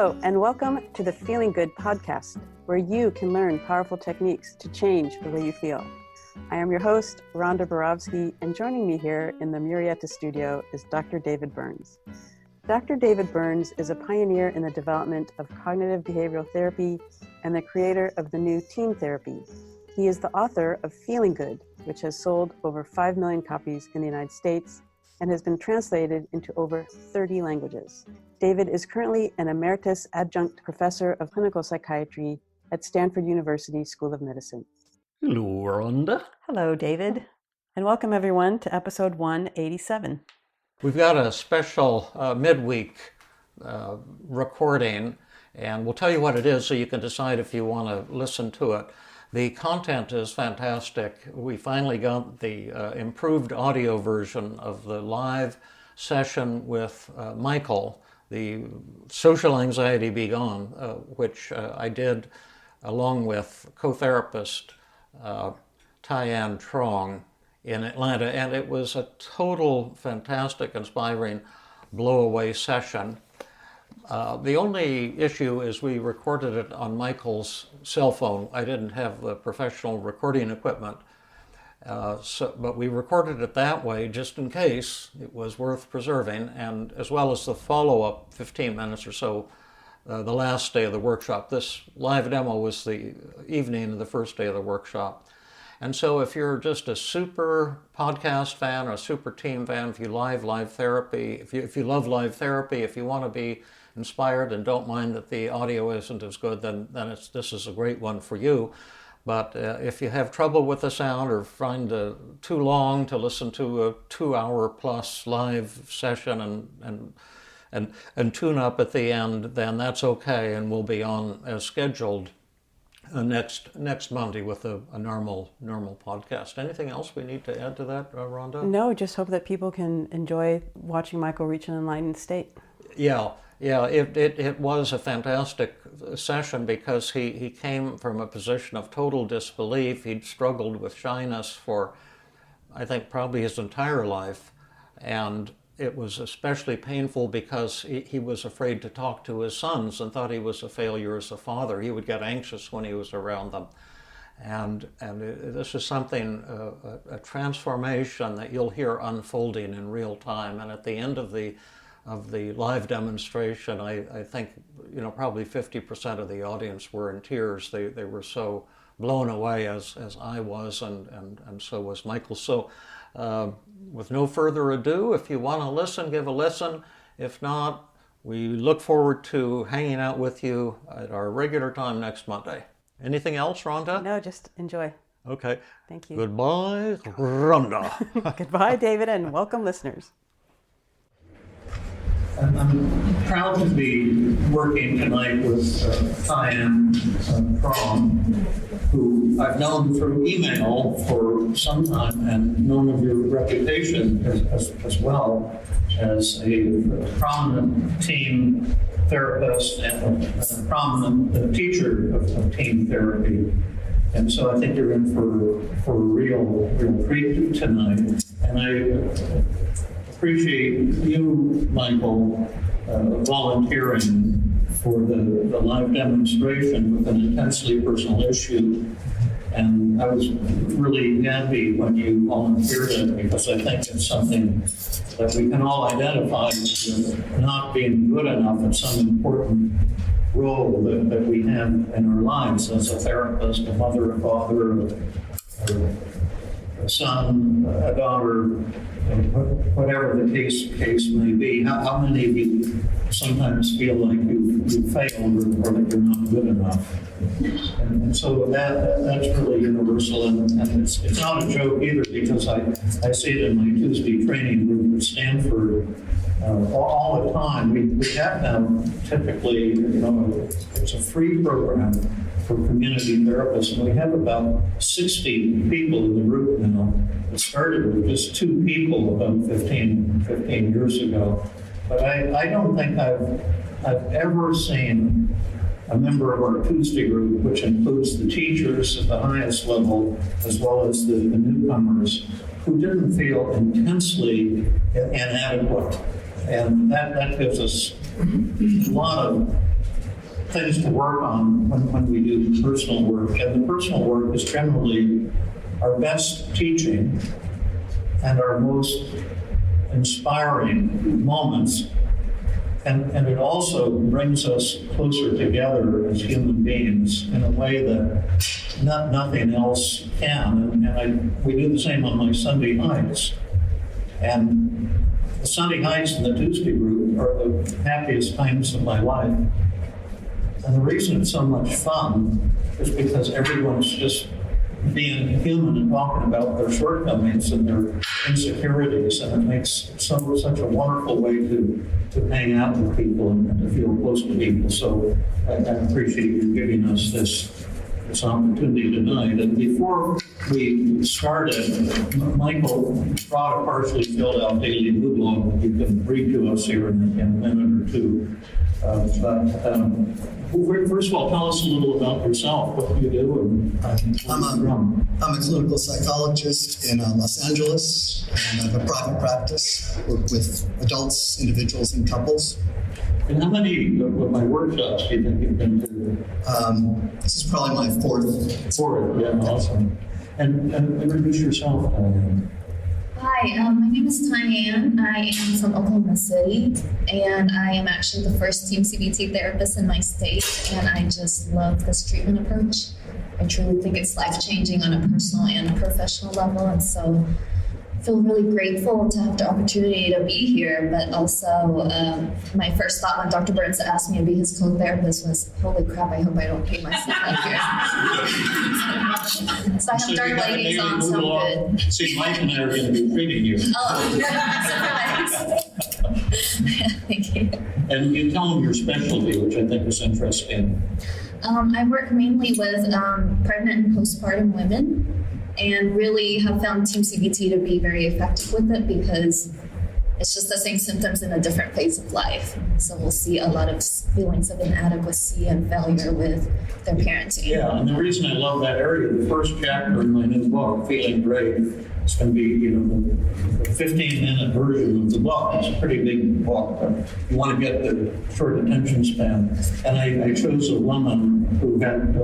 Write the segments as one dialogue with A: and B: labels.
A: Hello, and welcome to the Feeling Good podcast, where you can learn powerful techniques to change the way you feel. I am your host, Rhonda Borowski, and joining me here in the Murrieta studio is Dr. David Burns. Dr. David Burns is a pioneer in the development of cognitive behavioral therapy and the creator of the new teen therapy. He is the author of Feeling Good, which has sold over 5 million copies in the United States and has been translated into over 30 languages. David is currently an emeritus adjunct professor of clinical psychiatry at Stanford University School of Medicine.
B: Hello, Rhonda.
A: Hello, David, and welcome everyone to episode 187.
B: We've got a special midweek recording, and we'll tell you what it is so you can decide if you want to listen to it. The content is fantastic. We finally got the improved audio version of the live session with Michael, the Social Anxiety Be Gone, which I did along with co-therapist Thai-An Truong in Atlanta, and it was a total fantastic, inspiring, blow-away session. The only issue is we recorded it on Michael's cell phone. I didn't have the professional recording equipment, but we recorded it that way just in case it was worth preserving, and as well as the follow-up 15 minutes or so the last day of the workshop. This live demo was the evening of the first day of the workshop. And so if you're just a super podcast fan or a super team fan, if you love live therapy, if you love live therapy, if you want to be inspired and don't mind that the audio isn't as good, then this is a great one for you. But if you have trouble with the sound or find it too long to listen to a 2-hour plus live session and tune up at the end, then that's okay, and we'll be on as scheduled next Monday with a normal podcast. Anything else we need to add to that, Rhonda?
A: No, just hope that people can enjoy watching Michael reach an enlightened state.
B: Yeah, it was a fantastic session because he came from a position of total disbelief. He'd struggled with shyness for, I think, probably his entire life, and it was especially painful because he was afraid to talk to his sons and thought he was a failure as a father. He would get anxious when he was around them. And this is something, a transformation that you'll hear unfolding in real time. And at the end of the live demonstration, I think, probably 50% of the audience were in tears. They were so blown away as I was, and so was Michael. So with no further ado, if you want to listen, give a listen. If not, we look forward to hanging out with you at our regular time next Monday. Anything else, Rhonda?
A: No, just enjoy.
B: Okay.
A: Thank you.
B: Goodbye, Rhonda.
A: Goodbye, David, and welcome, listeners.
C: I'm proud to be working tonight with Thai-An Truong, who I've known through email for some time and known of your reputation as well as a prominent team therapist and a prominent teacher of team therapy. And so I think you're in for a real treat tonight. And I appreciate you, Michael, volunteering for the live demonstration with an intensely personal issue. And I was really happy when you volunteered it, because I think it's something that we can all identify with not being good enough at some important role that we have in our lives as a therapist, a mother, a father, a son, a daughter, whatever the case may be. How many of you sometimes feel like you failed or that you're not good enough? And so that's really universal, and it's not a joke either, because I see it in my Tuesday training group at Stanford all the time. We have now typically, it's a free program for community therapists, and we have about 60 people in the group now. It started with just 2 people about 15 years ago. But I don't think I've ever seen a member of our Tuesday group, which includes the teachers at the highest level, as well as the newcomers, who didn't feel intensely inadequate. And that gives us a lot of things to work on when we do personal work. And the personal work is generally our best teaching and our most inspiring moments. And it also brings us closer together as human beings in a way that nothing else can. And we do the same on my Sunday nights. And the Sunday nights in the Tuesday group are the happiest times of my life. And the reason it's so much fun is because everyone's just being human and talking about their shortcomings and their insecurities, and it makes such a wonderful way to hang out with people and to feel close to people. So I appreciate you giving us this opportunity tonight. And before we started, Michael brought a partially filled out daily mood log that you can read to us here in a minute or two. First of all, tell us a little about yourself, what you do.
D: I'm a clinical psychologist in Los Angeles, and I have a private practice. I work with adults, individuals, and couples.
C: And how many of my workshops do you think you've been to?
D: This is probably my fourth.
C: Fourth, yeah, awesome. And introduce yourself.
E: Hi, my name is Thai-An. I am from Oakland City, and I am actually the first team CBT therapist in my state, and I just love this treatment approach. I truly think it's life-changing on a personal and professional level, and so I feel really grateful to have the opportunity to be here, but also my first thought when Dr. Burns asked me to be his co-therapist was, holy crap, I hope I don't pay myself up here. So I have dark ladies on, so I'm good.
C: See, Mike and I are going to be treating you.
E: Oh, surprise. Thank you.
C: And you tell them your specialty, which I think is interesting.
E: I work mainly with pregnant and postpartum women, and really have found Team CBT to be very effective with it because it's just the same symptoms in a different phase of life. So we'll see a lot of feelings of inadequacy and failure with their parenting.
C: Yeah, and the reason I love that area, the first chapter in my new book, Feeling Great, it's going to be, the 15-minute version of the book. It's a pretty big book, but you want to get the short attention span. And I chose a woman who had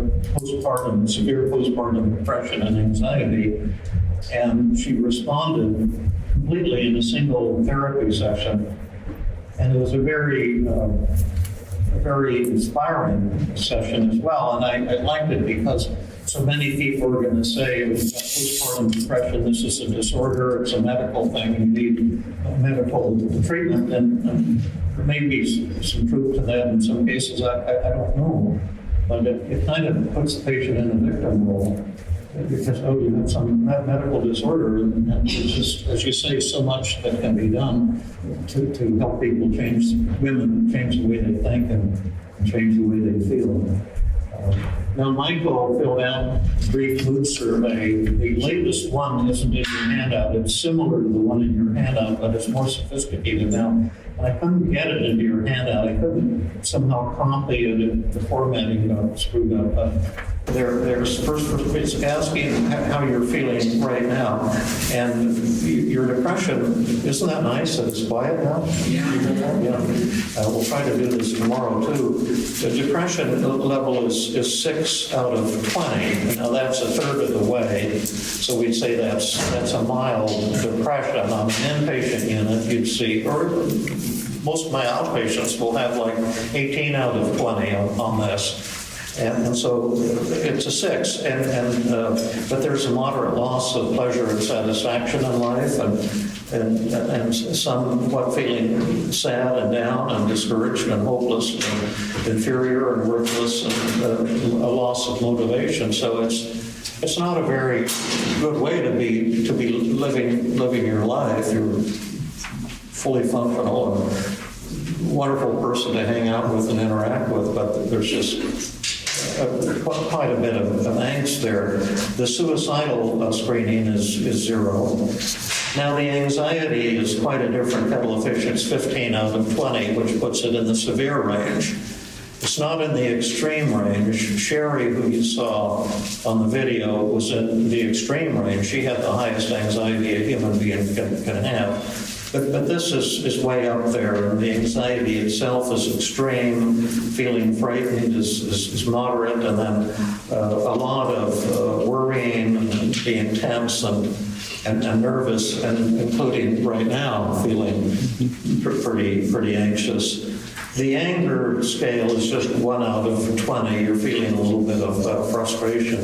C: severe postpartum depression and anxiety, and she responded completely in a single therapy session. And it was a very inspiring session as well. And I liked it because so many people are going to say, we've got postpartum depression, this is a disorder, it's a medical thing, you need medical treatment. And there may be some truth to that in some cases, I don't know. But it kind of puts the patient in a victim role. Because, you have some medical disorder, and there's just, as you say, so much that can be done to help people women change the way they think and change the way they feel. Now, Michael filled out a brief mood survey. The latest one isn't in your handout. It's similar to the one in your handout, but it's more sophisticated now. I couldn't get it into your handout. I couldn't somehow copy it. The formatting got screwed up. But there's first it's asking how you're feeling right now. And your depression, isn't that nice that it's quiet now? Yeah. We'll try to do this tomorrow too. The depression level is 6 out of 20. Now that's a third of the way. So we'd say that's a mild depression. On an inpatient unit, you'd see, or most of my outpatients will have like 18 out of 20 on this. And so it's a 6, but there's a moderate loss of pleasure and satisfaction in life, and somewhat feeling sad and down and discouraged and hopeless and inferior and worthless, and a loss of motivation. So it's not a very good way to be living your life. You're fully functional and wonderful person to hang out with and interact with, but there's just quite a bit of angst there. The suicidal screening is 0. Now the anxiety is quite a different kettle of fish. It's 15 out of 20, which puts it in the severe range. It's not in the extreme range. Sherry, who you saw on the video, was in the extreme range. She had the highest anxiety a human being can have. But this is way up there, and the anxiety itself is extreme. Feeling frightened is moderate, and then a lot of worrying and being tense and nervous, and including right now feeling pretty anxious. The anger scale is just 1 out of 20. You're feeling a little bit of frustration,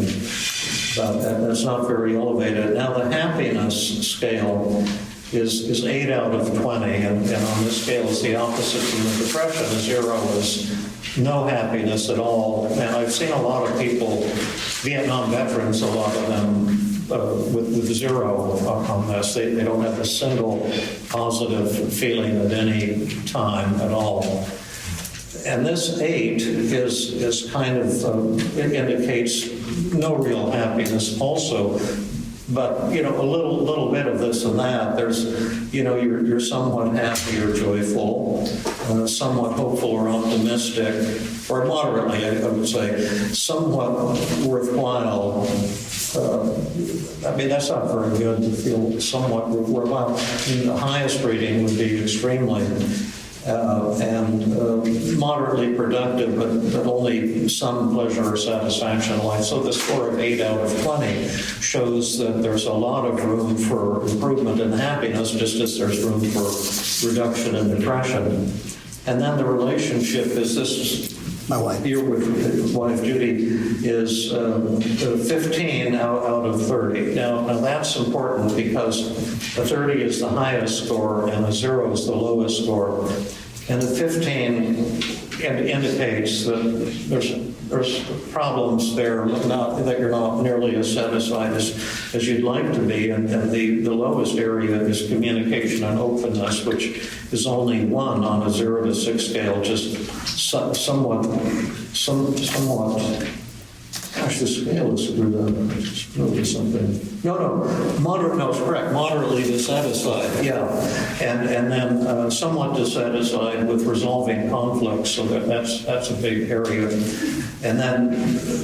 C: but that's not very elevated. Now the happiness scale is 8 out of 20, and on this scale is the opposite from the depression. A 0 is no happiness at all. And I've seen a lot of people, Vietnam veterans, a lot of them with 0 on this. They don't have a single positive feeling at any time at all. And this 8 is kind of, it indicates no real happiness also. But, you know, a little bit of this and that. There's, you know, you're somewhat happy or joyful, somewhat hopeful or optimistic, or moderately, I would say, somewhat worthwhile. I mean, that's not very good to feel somewhat worthwhile. I mean, the highest reading would be extremely, and moderately productive, but only some pleasure or satisfaction in life. So the score of 8 out of 20 shows that there's a lot of room for improvement in happiness, just as there's room for reduction in depression. And then the relationship is this.
D: My wife.
C: Your wife, Judy, is 15 out of 30. Now that's important because a 30 is the highest score and a 0 is the lowest score. And a 15 indicates that there's problems there, that you're not nearly as satisfied as you'd like to be. And the lowest area is communication and openness, which is only 1 on a 0 to 6 scale, just somewhat. Gosh, the scale is screwed up. It's really something. Moderate. No, it's correct. Moderately dissatisfied. Yeah, and then somewhat dissatisfied with resolving conflicts. So that's a big area. And then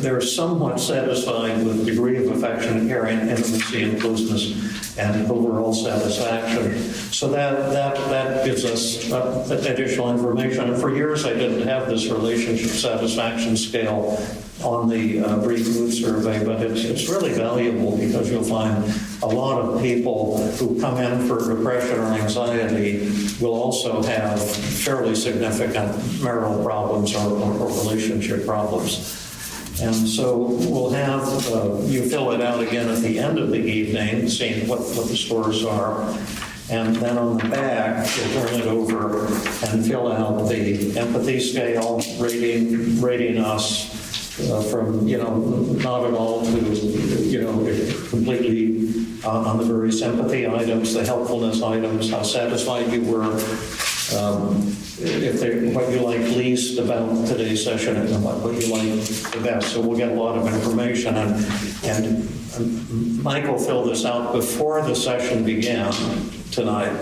C: they're somewhat satisfied with degree of affection, caring, intimacy, and closeness, and overall satisfaction. So that gives us additional information. And for years, I didn't have this relationship satisfaction scale on the brief mood survey, but it's really valuable because you'll find a lot of people who come in for depression or anxiety will also have fairly significant marital problems or relationship problems. And so we'll have you fill it out again at the end of the evening, seeing what the scores are. And then on the back, you'll turn it over and fill out the empathy scale, rating us from, not at all to, completely on the various empathy items, the helpfulness items, how satisfied you were, what you liked least about today's session, and what you liked the best. So we'll get a lot of information. And Michael filled this out before the session began tonight,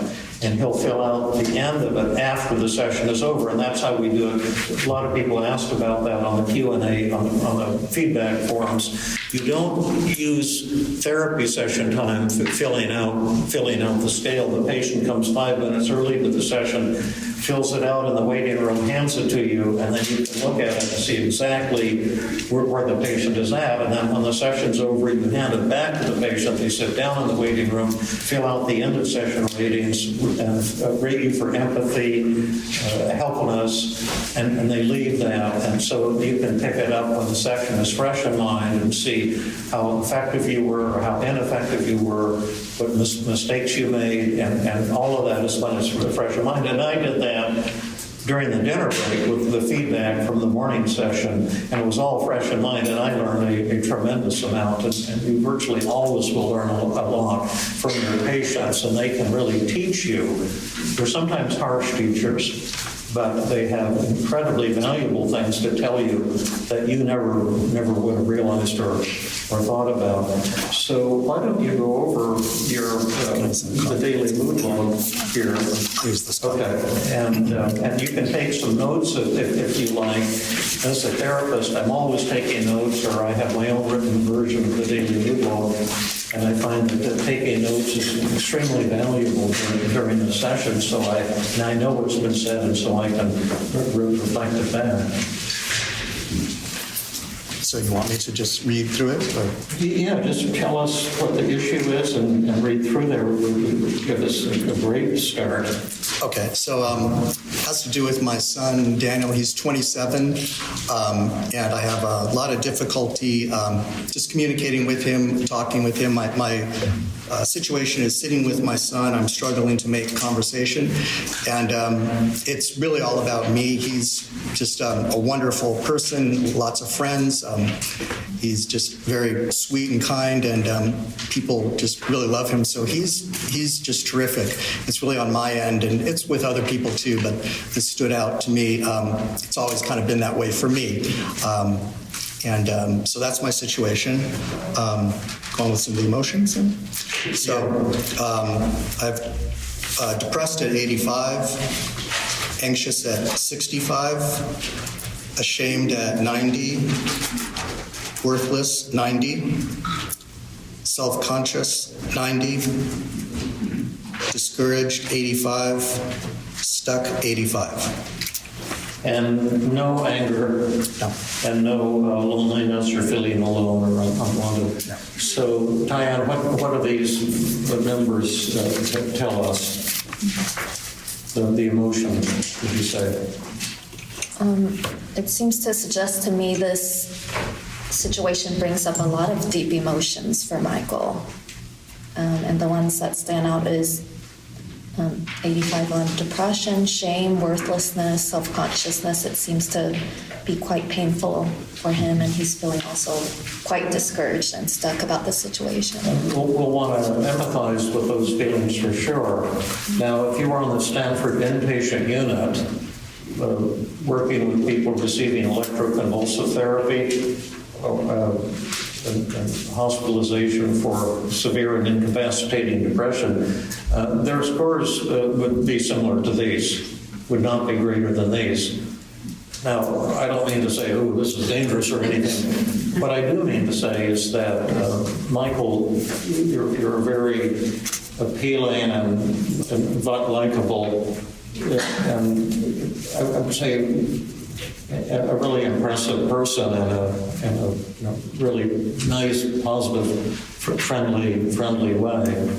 C: and he'll fill out the end of it after the session is over, and that's how we do it. A lot of people asked about that on the Q&A, on the feedback forums. You don't use therapy session time for filling out the scale. The patient comes 5 minutes early to the session, fills it out in the waiting room, hands it to you, and then you can look at it and see exactly where the patient is at. And then when the session's over, you hand it back to the patient. They sit down in the waiting room, fill out the end of session ratings, and rate you for empathy, helpfulness, and they leave that. And so you can pick it up when the session is fresh in mind and see how effective you were or how ineffective you were, what mistakes you made, and all of that is when it's fresh in mind. And I did that during the dinner break with the feedback from the morning session, and it was all fresh in mind, and I learned a tremendous amount, and you virtually always will learn a lot from your patients, and they can really teach you. They're sometimes harsh teachers, but they have incredibly valuable things to tell you that you never would have realized or or thought about. So why don't you go over your the daily mood log here?
D: Here's the stuff.
C: Okay, and you can take some notes if you like. As a therapist, I'm always taking notes, or I have my own written version of the daily mood log, and I find that taking notes is extremely valuable during the session. So I know what's been said, and so I can reflect it back.
D: So you want me to just read through it? Or?
C: Yeah, just tell us what the issue is and read through there. Give us a great start.
D: Okay, so has to do with my son, Daniel. He's 27, and I have a lot of difficulty just communicating with him, talking with him. My situation is sitting with my son. I'm struggling to make conversation, and it's really all about me. He's just a wonderful person, lots of friends. He's just very sweet and kind, and people just really love him. So he's just terrific. It's really on my end, and it's with other people too, but this stood out to me. It's always kind of been that way for me. So that's my situation. Going with some of the emotions. So I've depressed at 85, anxious at 65, ashamed at 90, worthless 90, self-conscious 90, discouraged 85, stuck 85.
C: And no anger,
D: No.
C: and no loneliness or feeling alone or unwanted.
D: No.
C: So, Thai-An, what are these numbers tell us? The emotion, would you say?
E: It seems to suggest to me this situation brings up a lot of deep emotions for Michael. And the ones that stand out is 85 on depression, shame, worthlessness, self-consciousness. It seems to be quite painful for him, and he's feeling also quite discouraged and stuck about the situation.
C: We'll want to empathize with those feelings for sure. Now, if you were on the Stanford inpatient unit, working with people receiving electroconvulsive therapy, and hospitalization for severe and incapacitating depression, their scores would be similar to these, would not be greater than these. Now, I don't mean to say, oh, this is dangerous or anything. What I do mean to say is that, Michael, you're very appealing and likable, and I would say a really impressive person and a really nice, positive, friendly way.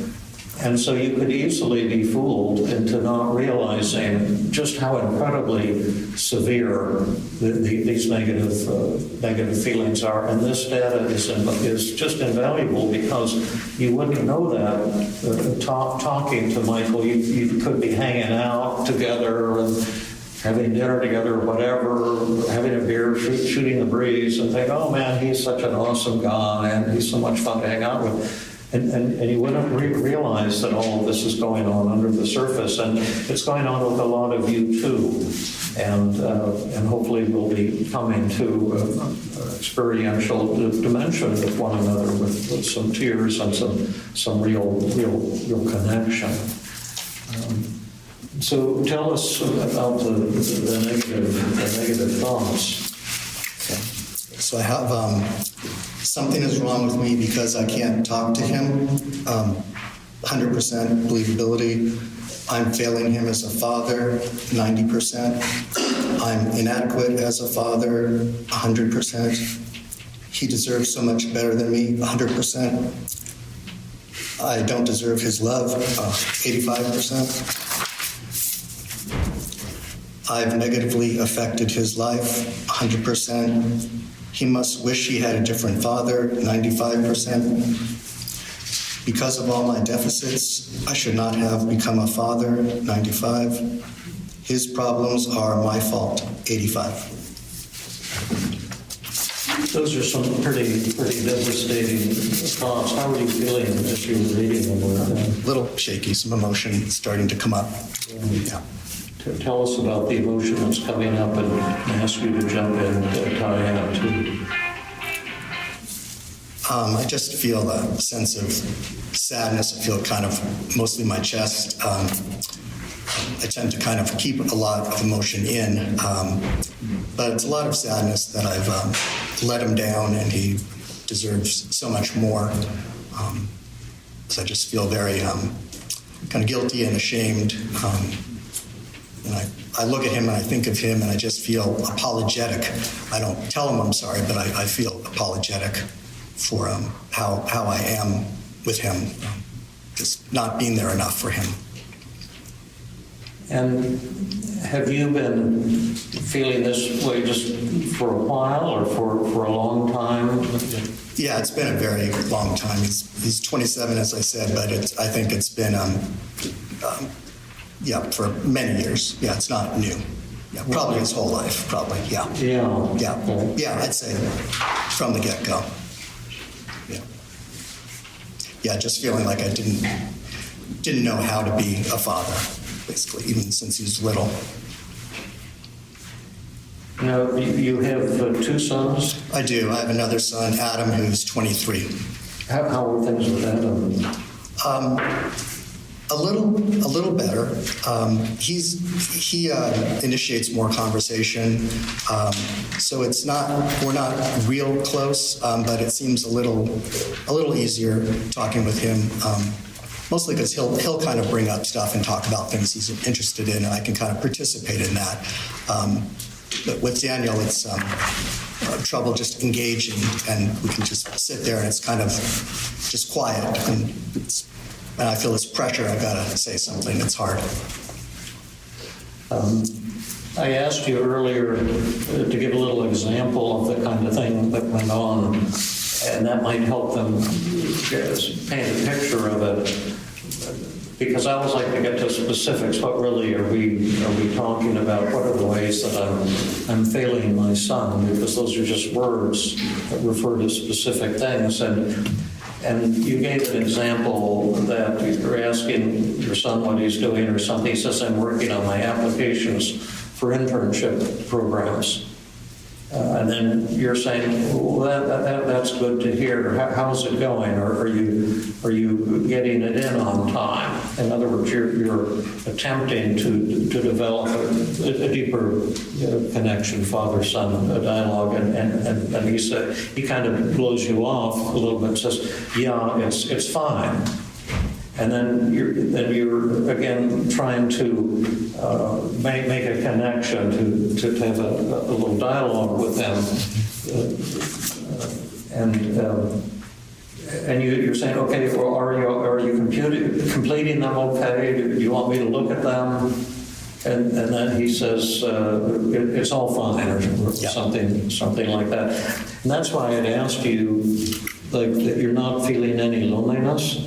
C: And so you could easily be fooled into not realizing just how incredibly severe these negative feelings are. And this data is just invaluable because you wouldn't know that talking to Michael. You could be hanging out together and having dinner together or whatever, having a beer, shooting the breeze, and think, oh man, he's such an awesome guy and he's so much fun to hang out with. And you wouldn't realize that all of this is going on under the surface, and it's going on with a lot of you too. And hopefully we'll be coming to experiential dimension with one another with some tears and some real connection. So tell us about the negative thoughts.
D: Okay. So I have something is wrong with me because I can't talk to him. 100% believability. I'm failing him as a father, 90%. I'm inadequate as a father, 100%. He deserves so much better than me, 100%. I don't deserve his love, 85%. I've negatively affected his life, 100%. He must wish he had a different father, 95%. Because of all my deficits, I should not have become a father, 95. His problems are my fault, 85.
C: Those are some pretty devastating thoughts. How are you feeling as you were reading them?
D: A little shaky, some emotion starting to come up. Yeah.
C: Tell us about the emotion that's coming up, and ask you to jump in, Thai-An, too.
D: I just feel a sense of sadness. I feel kind of mostly my chest. I tend to kind of keep a lot of emotion in, but it's a lot of sadness that I've let him down, and he deserves so much more. So I just feel very kind of guilty and ashamed. And I look at him and I think of him and I just feel apologetic. I don't tell him I'm sorry, but I feel apologetic for how I am with him, just not being there enough for him.
B: And have you been feeling this way just for a while or for a long time?
D: Yeah, it's been a very long time. He's 27, as I said, but I think it's been, for many years. Yeah, it's not new. Yeah, probably his whole life, probably, yeah.
B: Yeah.
D: Yeah,
B: Okay.
D: yeah, I'd say from the get-go. Yeah. Yeah, just feeling like I didn't know how to be a father, basically, even since he was little.
B: Now, you have two sons?
D: I do. I have another son, Adam, who's 23.
B: How are things with Adam?
D: A little better. He initiates more conversation, so we're not real close, but it seems a little easier talking with him. Mostly because he'll kind of bring up stuff and talk about things he's interested in, and I can kind of participate in that. But with Daniel, it's trouble just engaging, and we can just sit there and it's kind of just quiet, and I feel this pressure. I've got to say something. It's hard.
B: I asked you earlier to give a little example of the kind of thing that went on, and that might help them paint a picture of it. Because I always like to get to specifics. What really are we talking about? What are the ways that I'm failing my son? Because those are just words that refer to specific things. And you gave an example that you're asking your son what he's doing or something. He says, I'm working on my applications for internship programs. And then you're saying, well, that's good to hear. How's it going? Or are you getting it in on time? In other words, you're attempting to develop a deeper connection, father-son dialogue. And he kind of blows you off a little bit, says, yeah, it's fine. And then you're again trying to make a connection to have a little dialogue with them, and you're saying, okay, well, are you completing them okay? Do you want me to look at them? And then he says it's all fine, or something like that. And that's why I'd asked you, like, that you're not feeling any loneliness.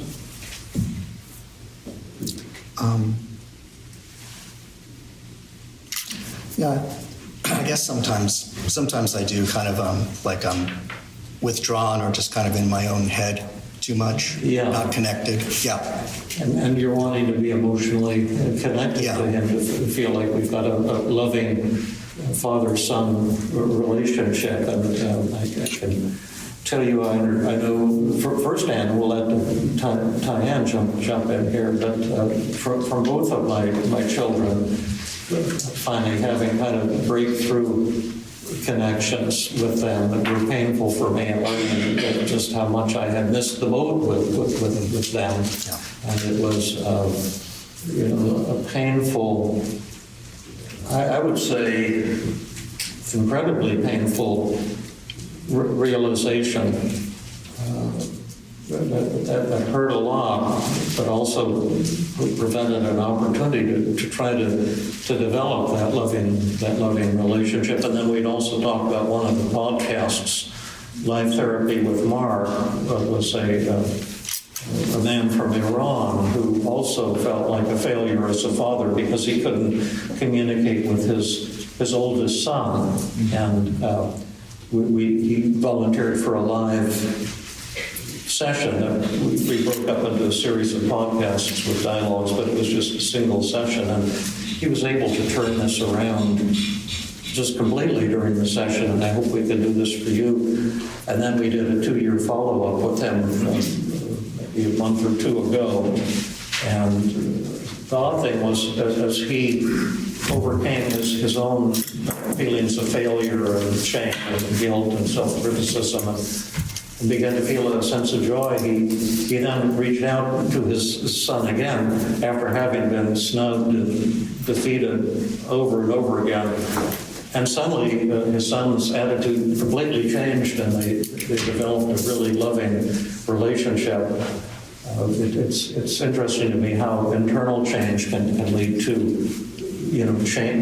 D: Yeah, I guess sometimes I do kind of like I'm withdrawn or just kind of in my own head too much, not connected. Yeah.
B: And you're wanting to be emotionally connected to him, to feel like we've got a loving father-son relationship. And I can tell you, I know firsthand, we'll let Thai-An jump in here, but from both of my children, finally having kind of breakthrough connections with them that were painful for me, and learning just how much I had missed the boat with them. Yeah. And it was a painful, I would say, incredibly painful realization that hurt a lot, but also prevented an opportunity to try to develop that loving relationship. And then we'd also talk about one of the podcasts, Life Therapy with Mark, was a man from Iran who also felt like a failure as a father because he couldn't communicate with his oldest son. And he volunteered for a live session that we broke up into a series of podcasts with dialogues, but it was just a single session, and he was able to turn this around
C: just completely during the session, and I hope we can do this for you. And then we did a 2-year follow-up with him maybe a month or two ago. And the odd thing was, as he overcame his own feelings of failure and shame and guilt and self-criticism and began to feel a sense of joy, he then reached out to his son again after having been snubbed and defeated over and over again. And suddenly his son's attitude completely changed, and they developed a really loving relationship. It's interesting to me how internal change can lead to,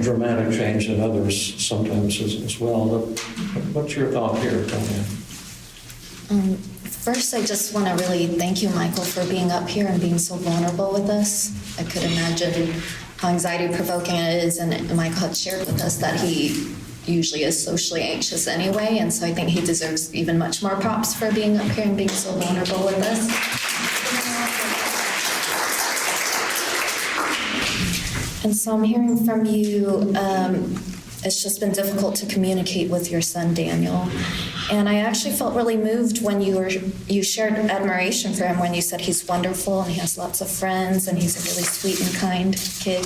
C: dramatic change in others sometimes as well. What's your thought here, Tanya?
E: First, I just want to really thank you, Michael, for being up here and being so vulnerable with us. I could imagine how anxiety-provoking it is, and Michael had shared with us that he usually is socially anxious anyway, and so I think he deserves even much more props for being up here and being so vulnerable with us. And so I'm hearing from you, it's just been difficult to communicate with your son, Daniel. And I actually felt really moved when you shared admiration for him, when you said he's wonderful and he has lots of friends and he's a really sweet and kind kid.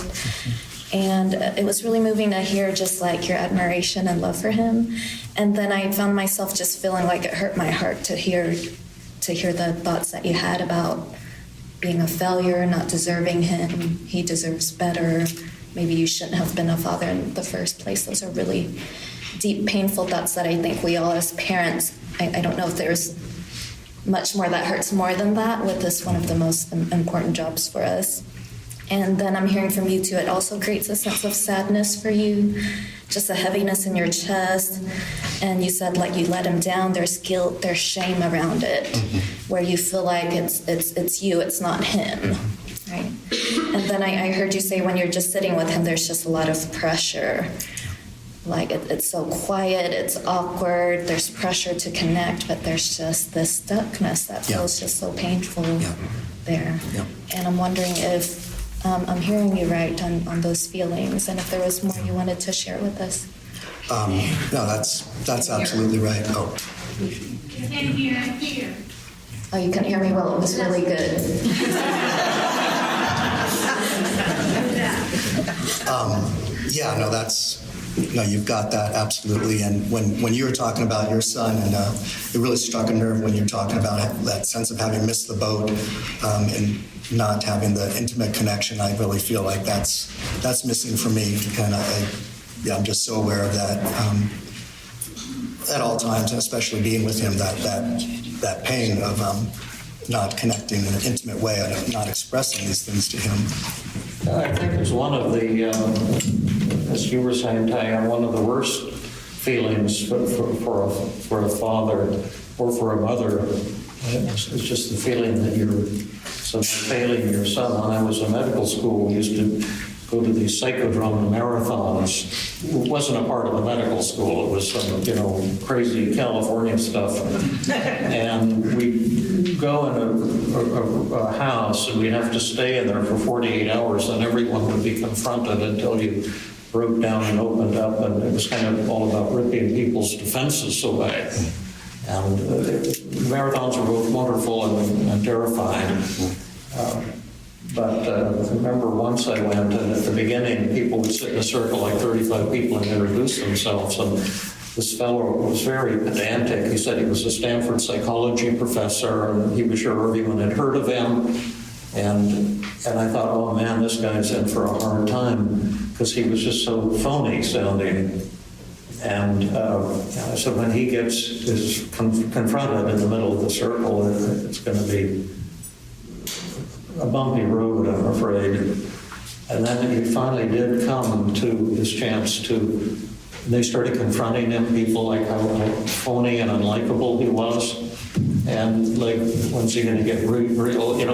E: And it was really moving to hear just like your admiration and love for him. And then I found myself just feeling like it hurt my heart to hear the thoughts that you had about being a failure, not deserving him. He deserves better. Maybe you shouldn't have been a father in the first place. Those are really deep, painful thoughts that I think we all as parents, I don't know if there's much more that hurts more than that with this one of the most important jobs for us. And then I'm hearing from you too, it also creates a sense of sadness for you, just a heaviness in your chest. And you said like you let him down, there's guilt, there's shame around it, where you feel like it's you, it's not him, right? And then I heard you say when you're just sitting with him, there's just a lot of pressure. Like it's so quiet, it's awkward, there's pressure to connect, but there's just this stuckness that feels just so painful there. And I'm wondering if I'm hearing you right on those feelings, and if there was more you wanted to share with us.
D: No, that's absolutely right. Oh.
F: You can hear.
E: Oh, you can hear me well. It was really good.
D: You've got that absolutely. And when you were talking about your son, and it really struck a nerve when you're talking about that sense of having missed the boat and not having the intimate connection. I really feel like that's missing for me. And I'm just so aware of that at all times, and especially being with him, that pain of not connecting in an intimate way, and not expressing these things to him.
C: I think it's one of the, as you were saying, Thai-An, one of the worst feelings for a father or for a mother. It's just the feeling that you're failing your son. When I was in medical school, we used to go to these psychodrome marathons. It wasn't a part of the medical school. It was some, crazy California stuff. And we go in a house, and we'd have to stay in there for 48 hours, and everyone would be confronted until you broke down and opened up, and it was kind of all about ripping people's defenses away. And marathons were both wonderful and terrifying. But I remember once I went, and at the beginning, people would sit in a circle, like 35 people, and introduce themselves. And this fellow was very pedantic. He said he was a Stanford psychology professor, and he was sure everyone had heard of him. And I thought, oh man, this guy's in for a hard time, because he was just so phony sounding. And so when he is confronted in the middle of the circle, it's going to be a bumpy road, I'm afraid. And then he finally did come to his chance to, they started confronting him, people like how phony and unlikable he was. And like, when's he going to get real,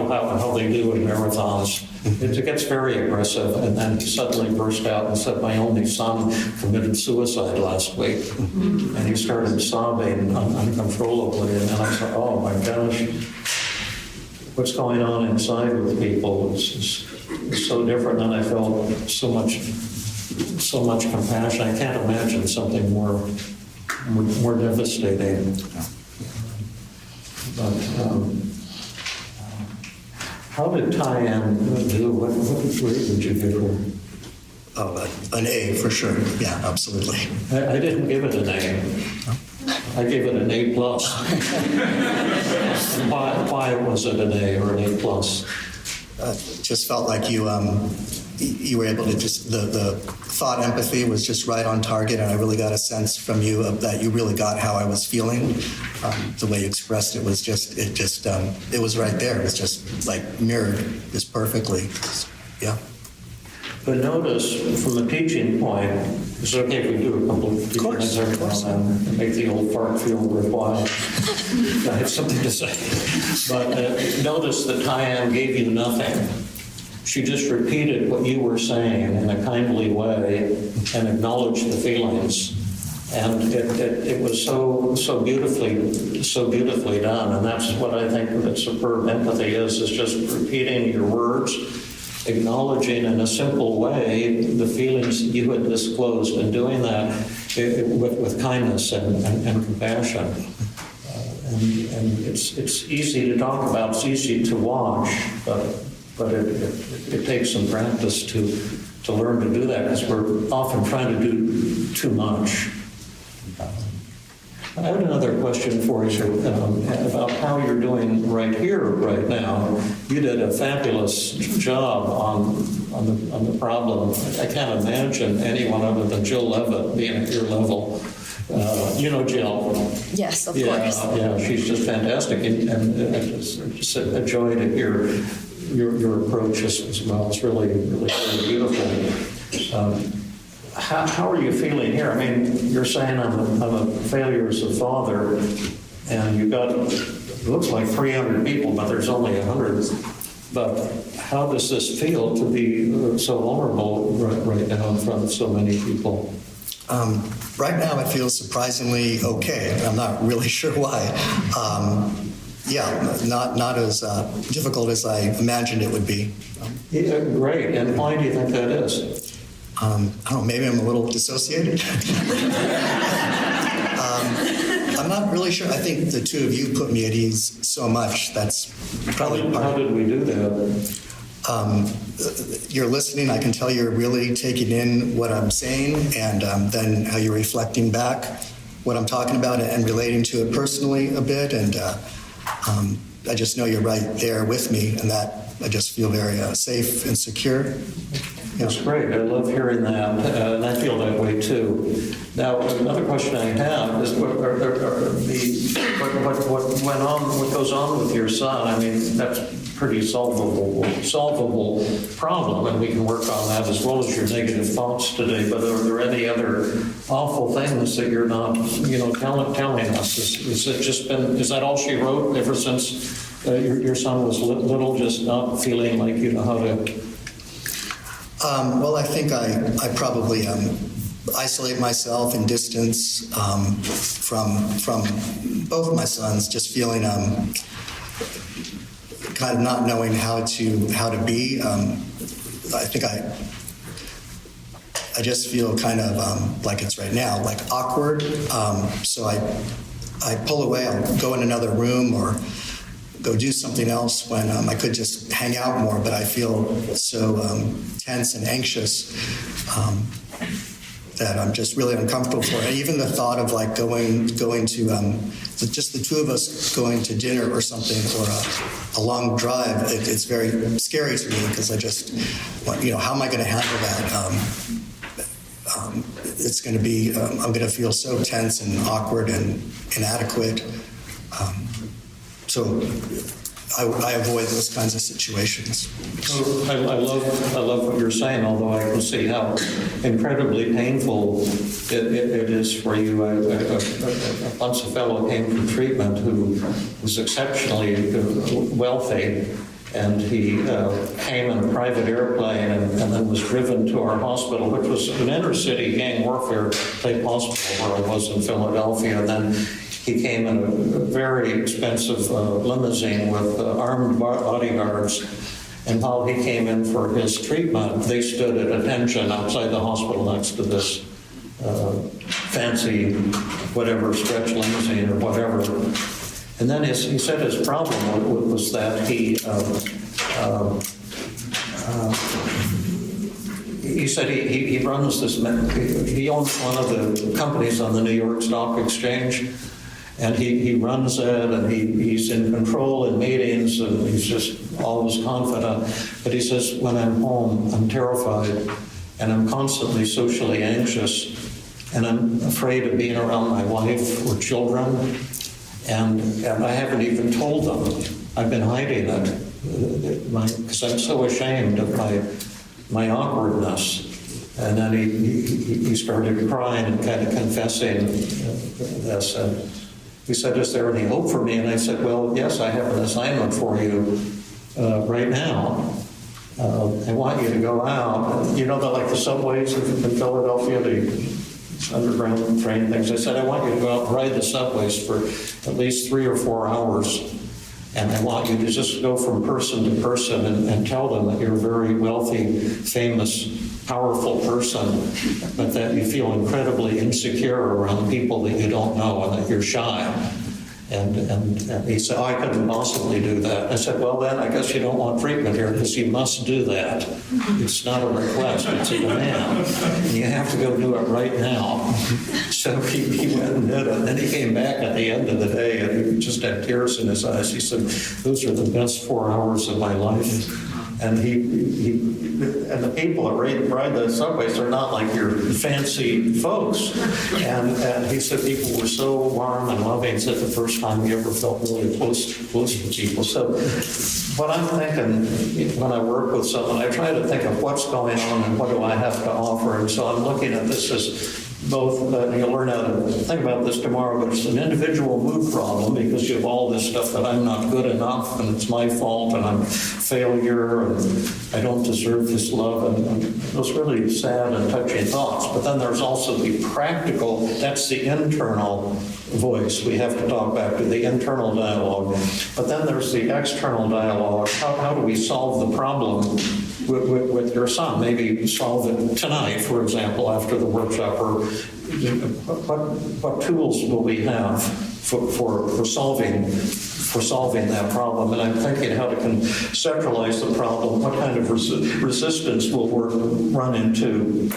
C: how they do in marathons. It gets very aggressive, and then he suddenly burst out and said, my only son committed suicide last week. And he started sobbing uncontrollably, and then I thought, oh my gosh, what's going on inside with people is so different, and I felt so much so much compassion. I can't imagine something more devastating. But how did Thai-An do? What grade did you give her?
D: Oh, an A for sure. Yeah, absolutely.
C: I didn't give it an A. I gave it an A+. Why was it an A or an A+?
D: Just felt like you were able to just, the thought empathy was just right on target, and I really got a sense from you that you really got how I was feeling. The way you expressed it was just, it was right there. It was just like mirrored just perfectly. Yeah.
C: But notice, from a teaching point, it's okay if we do a couple of things every now and then, make the old fart feel worthwhile. I have something to say. But notice that Thai-An gave you nothing. She just repeated what you were saying in a kindly way and acknowledged the feelings. And it was so beautifully done. And that's what I think that superb empathy is just repeating your words, acknowledging in a simple way the feelings that you had disclosed, and doing that with kindness and compassion. And it's easy to talk about, it's easy to watch, but it takes some practice to learn to do that, because we're often trying to do too much. I have another question for you about how you're doing right here, right now. You did a fabulous job on the problem. I can't imagine anyone other than Jill Levitt being at your level. You know Jill.
E: Yes, of
C: course. Yeah, she's just fantastic, and it's just a joy to hear your approach as well. It's really beautiful. How are you feeling here? I mean, you're saying I'm a failure as a father, and you've got, it looks like 300 people, but there's only 100. But how does this feel to be so vulnerable right now in front of so many people?
D: Right now, it feels surprisingly okay. I'm not really sure why. Not as difficult as I imagined it would be.
C: Yeah, great. And why do you think that is?
D: I don't know, maybe I'm a little dissociated. I'm not really sure. I think the two of you put me at ease so much. That's probably part of it.
C: How did we do that?
D: You're listening. I can tell you're really taking in what I'm saying, and then how you're reflecting back what I'm talking about and relating to it personally a bit. And I just know you're right there with me, and that I just feel very safe and secure.
C: That's great. I love hearing that, and I feel that way too. Now, another question I have is what goes on with your son. I mean, that's a pretty solvable problem, and we can work on that as well as your negative thoughts today. But are there any other awful things that you're not, telling us? Is that all she wrote ever since your son was little, just not feeling like you know how to?
D: Well, I think I probably isolate myself and distance from both my sons, just feeling kind of not knowing how to be. I think I just feel kind of like it's right now, like awkward. So I pull away. I'll go in another room or go do something else when I could just hang out more, but I feel so tense and anxious that I'm just really uncomfortable for it. Even the thought of like going to just the two of us going to dinner or something, or a long drive, it's very scary to me, because I just, how am I going to handle that? It's going to be, I'm going to feel so tense and awkward and inadequate. So I avoid those kinds of situations.
C: I love what you're saying, although I can see how incredibly painful it is for you. Once a fellow came from treatment who was exceptionally wealthy, and he came in a private airplane and then was driven to our hospital, which was an inner city gang warfare type hospital where I was in Philadelphia. And then he came in a very expensive limousine with armed bodyguards,
B: And while he came in for his treatment, they stood at attention outside the hospital next to this fancy, whatever, stretch limousine or whatever. And then he said his problem was that he said he runs this, he owns one of the companies on the New York Stock Exchange, and he runs it, and he's in control in meetings, and he's just always confident. But he says, when I'm home, I'm terrified, and I'm constantly socially anxious, and I'm afraid of being around my wife or children, and I haven't even told them. I've been hiding it, because I'm so ashamed of my awkwardness. And then he started crying and kind of confessing this. And he said, is there any hope for me? And I said, well, yes, I have an assignment for you right now. I want you to go out. You know, like the subways in Philadelphia, the underground train things. I said, I want you to go out and ride the subways for at least 3 or 4 hours. And I want you to just go from person to person and tell them that you're a very wealthy, famous, powerful person, but that you feel incredibly insecure around people that you don't know and that you're shy. And he said, oh, I couldn't possibly do that. I said, well, then I guess you don't want treatment here because you must do that. It's not a request, it's a demand. And you have to go do it right now. So he went and did it. And then he came back at the end of the day and he just had tears in his eyes. He said, those are the best 4 hours of my life. And and the people that ride the subways are not like your fancy folks. And he said people were so warm and loving. He said the first time he ever felt really close to people. So what I'm thinking when I work with someone, I try to think of what's going on and what do I have to offer. And so I'm looking at this as both, you'll learn how to think about this tomorrow, but it's an individual mood problem because you have all this stuff that I'm not good enough and it's my fault and I'm a failure and I don't deserve this love, and those really sad and touching thoughts. But then there's also the practical, that's the internal voice. We have to talk back to the internal dialogue. But then there's the external dialogue. How do we solve the problem with your son? Maybe solve it tonight, for example, after the workshop, or what tools will we have for solving that problem? And I'm thinking how to conceptualize the problem, what kind of resistance will we run into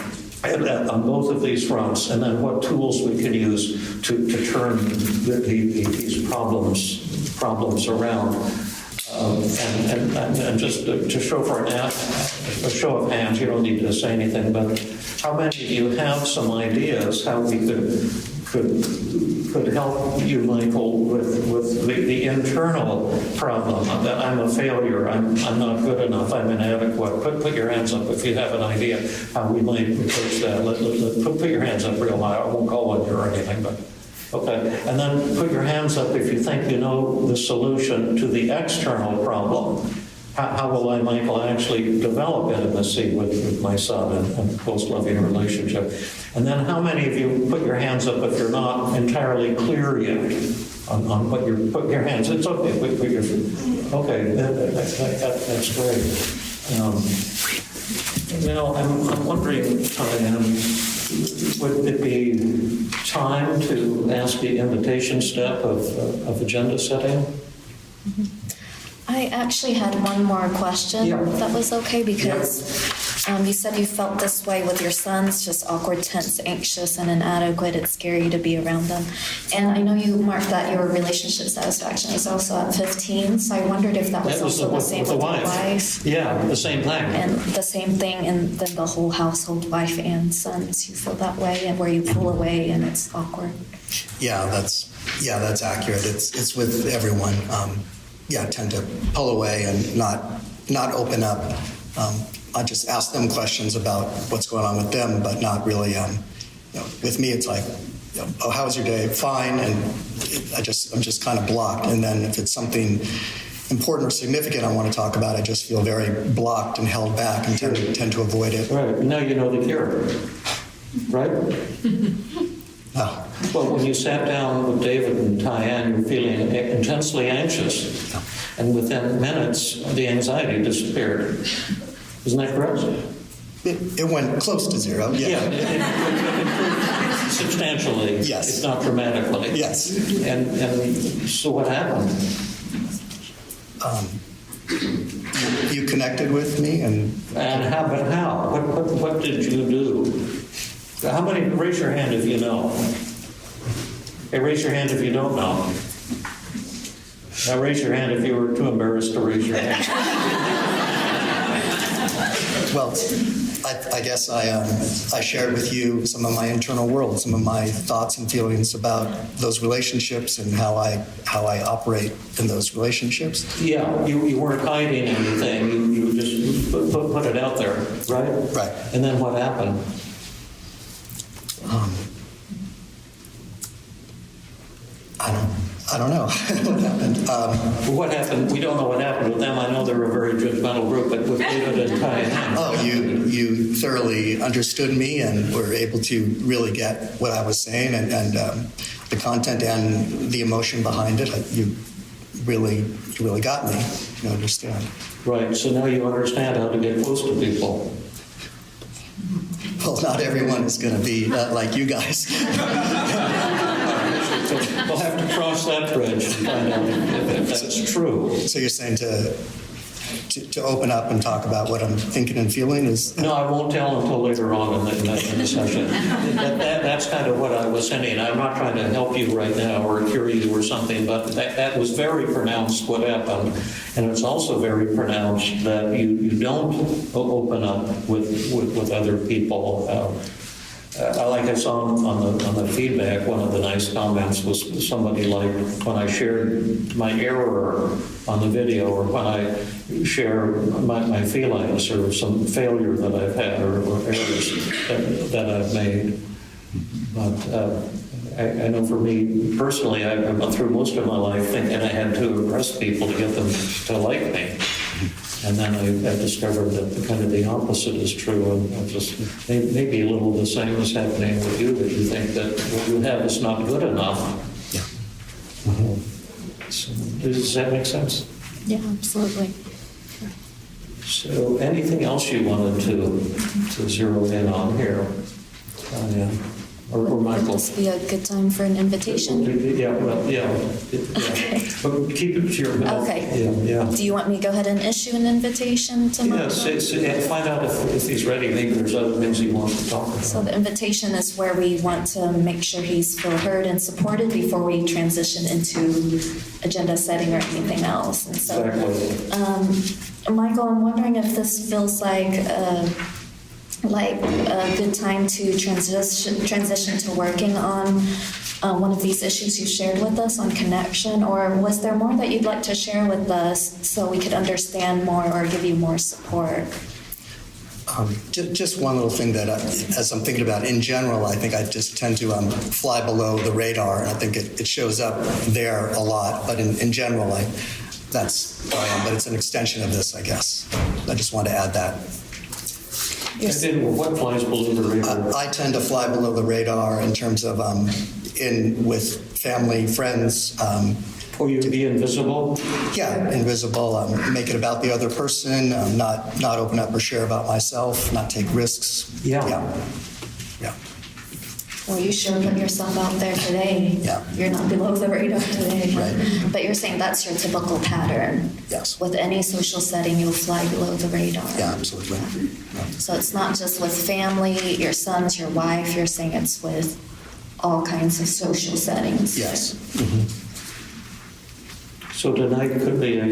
B: on both of these fronts, and then what tools we can use to turn these problems around. And just to show for a show of hands, you don't need to say anything, but how many of you have some ideas how we could help you, Michael, with the internal problem that I'm a failure, I'm not good enough, I'm inadequate? Put your hands up if you have an idea how we might approach that. Put your hands up real high. I won't call on you or anything, but okay. And then put your hands up if you think you know the solution to the external problem. How will I, Michael, actually develop intimacy with my son and a close, loving relationship? And then how many of you put your hands up if you're not entirely clear yet on what you're, put your hands, it's okay, put your, okay, that's great. Now, I'm wondering, Thai-An, would it be time to ask the invitation step of agenda setting?
E: Mm-hmm. I actually had one more question, if that was okay, because you said you felt this way with your sons, just awkward, tense, anxious, and inadequate. It's scary to be around them. And I know you marked that your relationship satisfaction is also at 15, so I wondered if that was also the same with your wife.
B: Yeah, the same thing.
E: And the same thing, and then the whole household, wife and sons, you feel that way, and where you pull away and it's awkward.
D: Yeah, that's accurate. It's with everyone. I tend to pull away and not open up. I just ask them questions about what's going on with them, but not really. With me, it's like, oh, how was your day? Fine, and I'm just kind of blocked. And then if it's something important or significant I want to talk about, I just feel very blocked and held back and tend to avoid it.
B: Right. Now you know the cure, right?
D: Oh.
B: Well, when you sat down with David and Thai-An, you were feeling intensely anxious.
C: And within minutes, the anxiety disappeared. Isn't that correct?
D: It went close to zero.
C: Yeah, it improved substantially.
D: Yes.
C: If not dramatically.
D: Yes.
C: And so what happened?
D: You connected with me, and
C: How? But how? What did you do? How many? Raise your hand if you know. Hey, raise your hand if you don't know. Now raise your hand if you were too embarrassed to raise your hand.
D: well, I guess I shared with you some of my internal world, some of my thoughts and feelings about those relationships and how I operate in those relationships.
C: Yeah, you weren't hiding anything. You just put it out there, right?
D: Right.
C: And then what happened?
D: I don't know what happened.
C: What happened? We don't know what happened with them. I know they're a very judgmental group, but with David and Thai-An.
D: Oh, you thoroughly understood me and were able to really get what I was saying and the content and the emotion behind it. You really got me. You understand.
C: Right. So now you understand how to get close to people.
D: Well, not everyone is going to be like you guys.
C: So we'll have to cross that bridge and find out if that's true.
D: So you're saying to open up and talk about what I'm thinking and feeling is...
C: No, I won't tell until later on in the session. That's kind of what I was saying. I'm not trying to help you right now or cure you or something, but that was very pronounced what happened. And it's also very pronounced that you don't open up with other people. Like I saw on the feedback, one of the nice comments was somebody like, when I shared my error on the video or when I share my feelings or some failure that I've had or errors that I've made. But I know for me personally, I've gone through most of my life thinking I had to impress people to get them to like me. And then I discovered that kind of the opposite is true, and just maybe a little the same is happening with you, that you think that what you have is not good enough.
D: Yeah.
C: So, does that make sense?
E: Yeah, absolutely.
C: So anything else you wanted to zero in on here? Or Michael?
E: Would this be a good time for an invitation?
C: Yeah, well, yeah.
E: Okay.
C: But keep it to your minute.
E: Okay.
C: Yeah.
E: Do you want me to go ahead and issue an invitation to Michael?
C: Yes, find out if he's ready. Maybe there's other things he wants to talk about.
E: So the invitation is where we want to make sure he's feel heard and supported before we transition into agenda setting or anything else. And so,
C: Exactly.
E: Michael, I'm wondering if this feels like a good time to transition to working on one of these issues you shared with us on connection, or was there more that you'd like to share with us so we could understand more or give you more support?
D: Just one little thing that, as I'm thinking about in general, I think I just tend to fly below the radar, and I think it shows up there a lot. But in general, that's who I am. But it's an extension of this, I guess. I just want to add that.
C: What flies below the radar?
D: I tend to fly below the radar in terms of with family, friends.
C: You'd be invisible?
D: Yeah, invisible. Make it about the other person. Not open up or share about myself. Not take risks.
C: Yeah.
E: Well, you sure put yourself out there today.
D: Yeah.
E: You're not below the radar today.
D: Right.
E: But you're saying that's your typical pattern.
D: Yes.
E: With any social setting, you'll fly below the radar.
D: Yeah, absolutely. Yeah.
E: So it's not just with family, your sons, your wife. You're saying it's with all kinds of social settings.
D: Yes.
C: So tonight could be a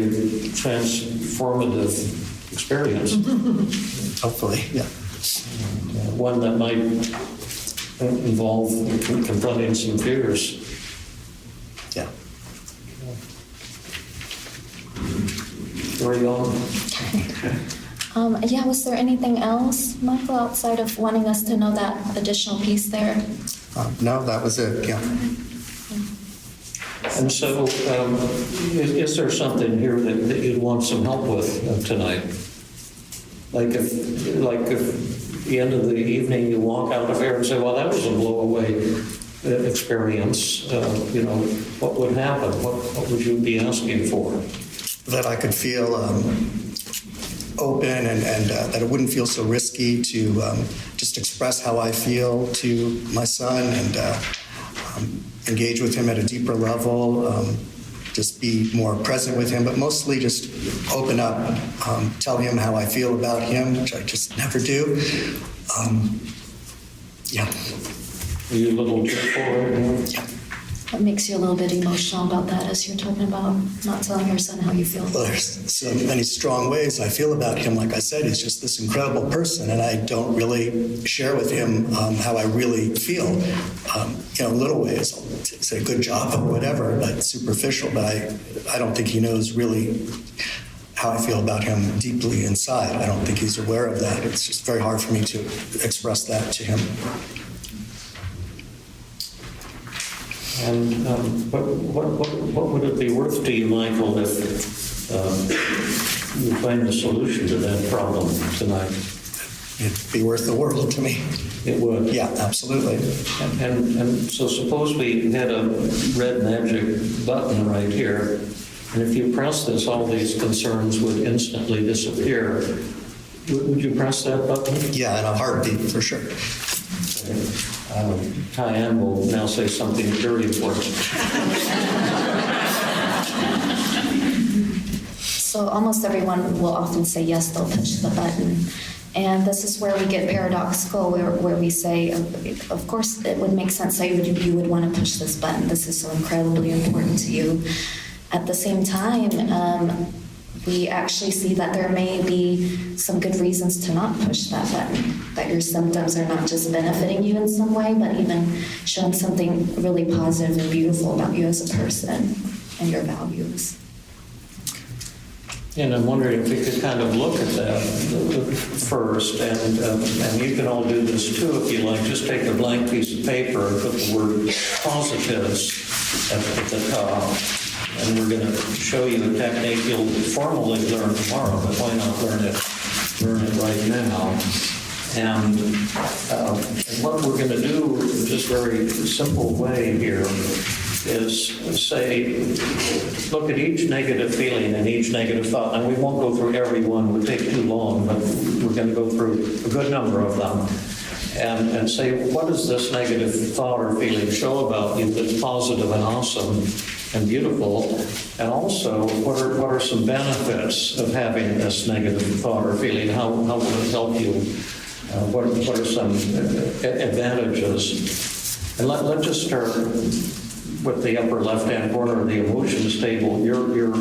C: transformative experience.
D: Hopefully, yeah.
C: One that might involve confronting some fears.
D: Yeah.
C: Very on.
E: Was there anything else, Michael, outside of wanting us to know that additional piece there?
D: No, that was it. Yeah.
C: And so, is there something here that you'd want some help with tonight? Like if at the end of the evening you walk out of here and say, well, that was a blow-away experience, what would happen? What would you be asking for?
D: that I could feel open and that it wouldn't feel so risky to just express how I feel to my son and engage with him at a deeper level, just be more present with him, but mostly just open up, tell him how I feel about him, which I just never do. Yeah.
C: Are you a little tearful right now?
D: Yeah.
E: What makes you a little bit emotional about that as you're talking about not telling your son how you feel?
D: Well, there's so many strong ways I feel about him. Like I said, he's just this incredible person, and I don't really share with him how I really feel. Little ways, I'll say good job or whatever, but superficial. But I don't think he knows really how I feel about him deeply inside. I don't think he's aware of that. It's just very hard for me to express that to him.
C: And what would it be worth to you, Michael, if you find a solution to that problem tonight?
D: It'd be worth the world to me.
C: It would?
D: Yeah, absolutely.
C: And so suppose we had a red magic button right here, and if you press this, all these concerns would instantly disappear. Would you press that button?
D: Yeah, in a heartbeat, for sure.
C: Thai-An will now say something very important.
E: So almost everyone will often say yes, they'll push the button. And this is where we get paradoxical, where we say, of course, it would make sense that you would want to push this button. This is so incredibly important to you. At the same time, we actually see that there may be some good reasons to not push that button, that your symptoms are not just benefiting you in some way, but even showing something really positive and beautiful about you as a person and your values.
C: And I'm wondering if we could kind of look at that first, and you can all do this too if you like. Just take a blank piece of paper and put the word positives at the top. And we're going to show you a technique you'll formally learn tomorrow, but why not learn it right now? And what we're going to do, just very simple way here, is say, look at each negative feeling and each negative thought. And we won't go through every one, it would take too long, but we're going to go through a good number of them. And say, what does this negative thought or feeling show about you that's positive and awesome and beautiful? And also, what are some benefits of having this negative thought or feeling? How will it help you? What are some advantages? And let's just start with the upper left-hand corner of the emotions table. You're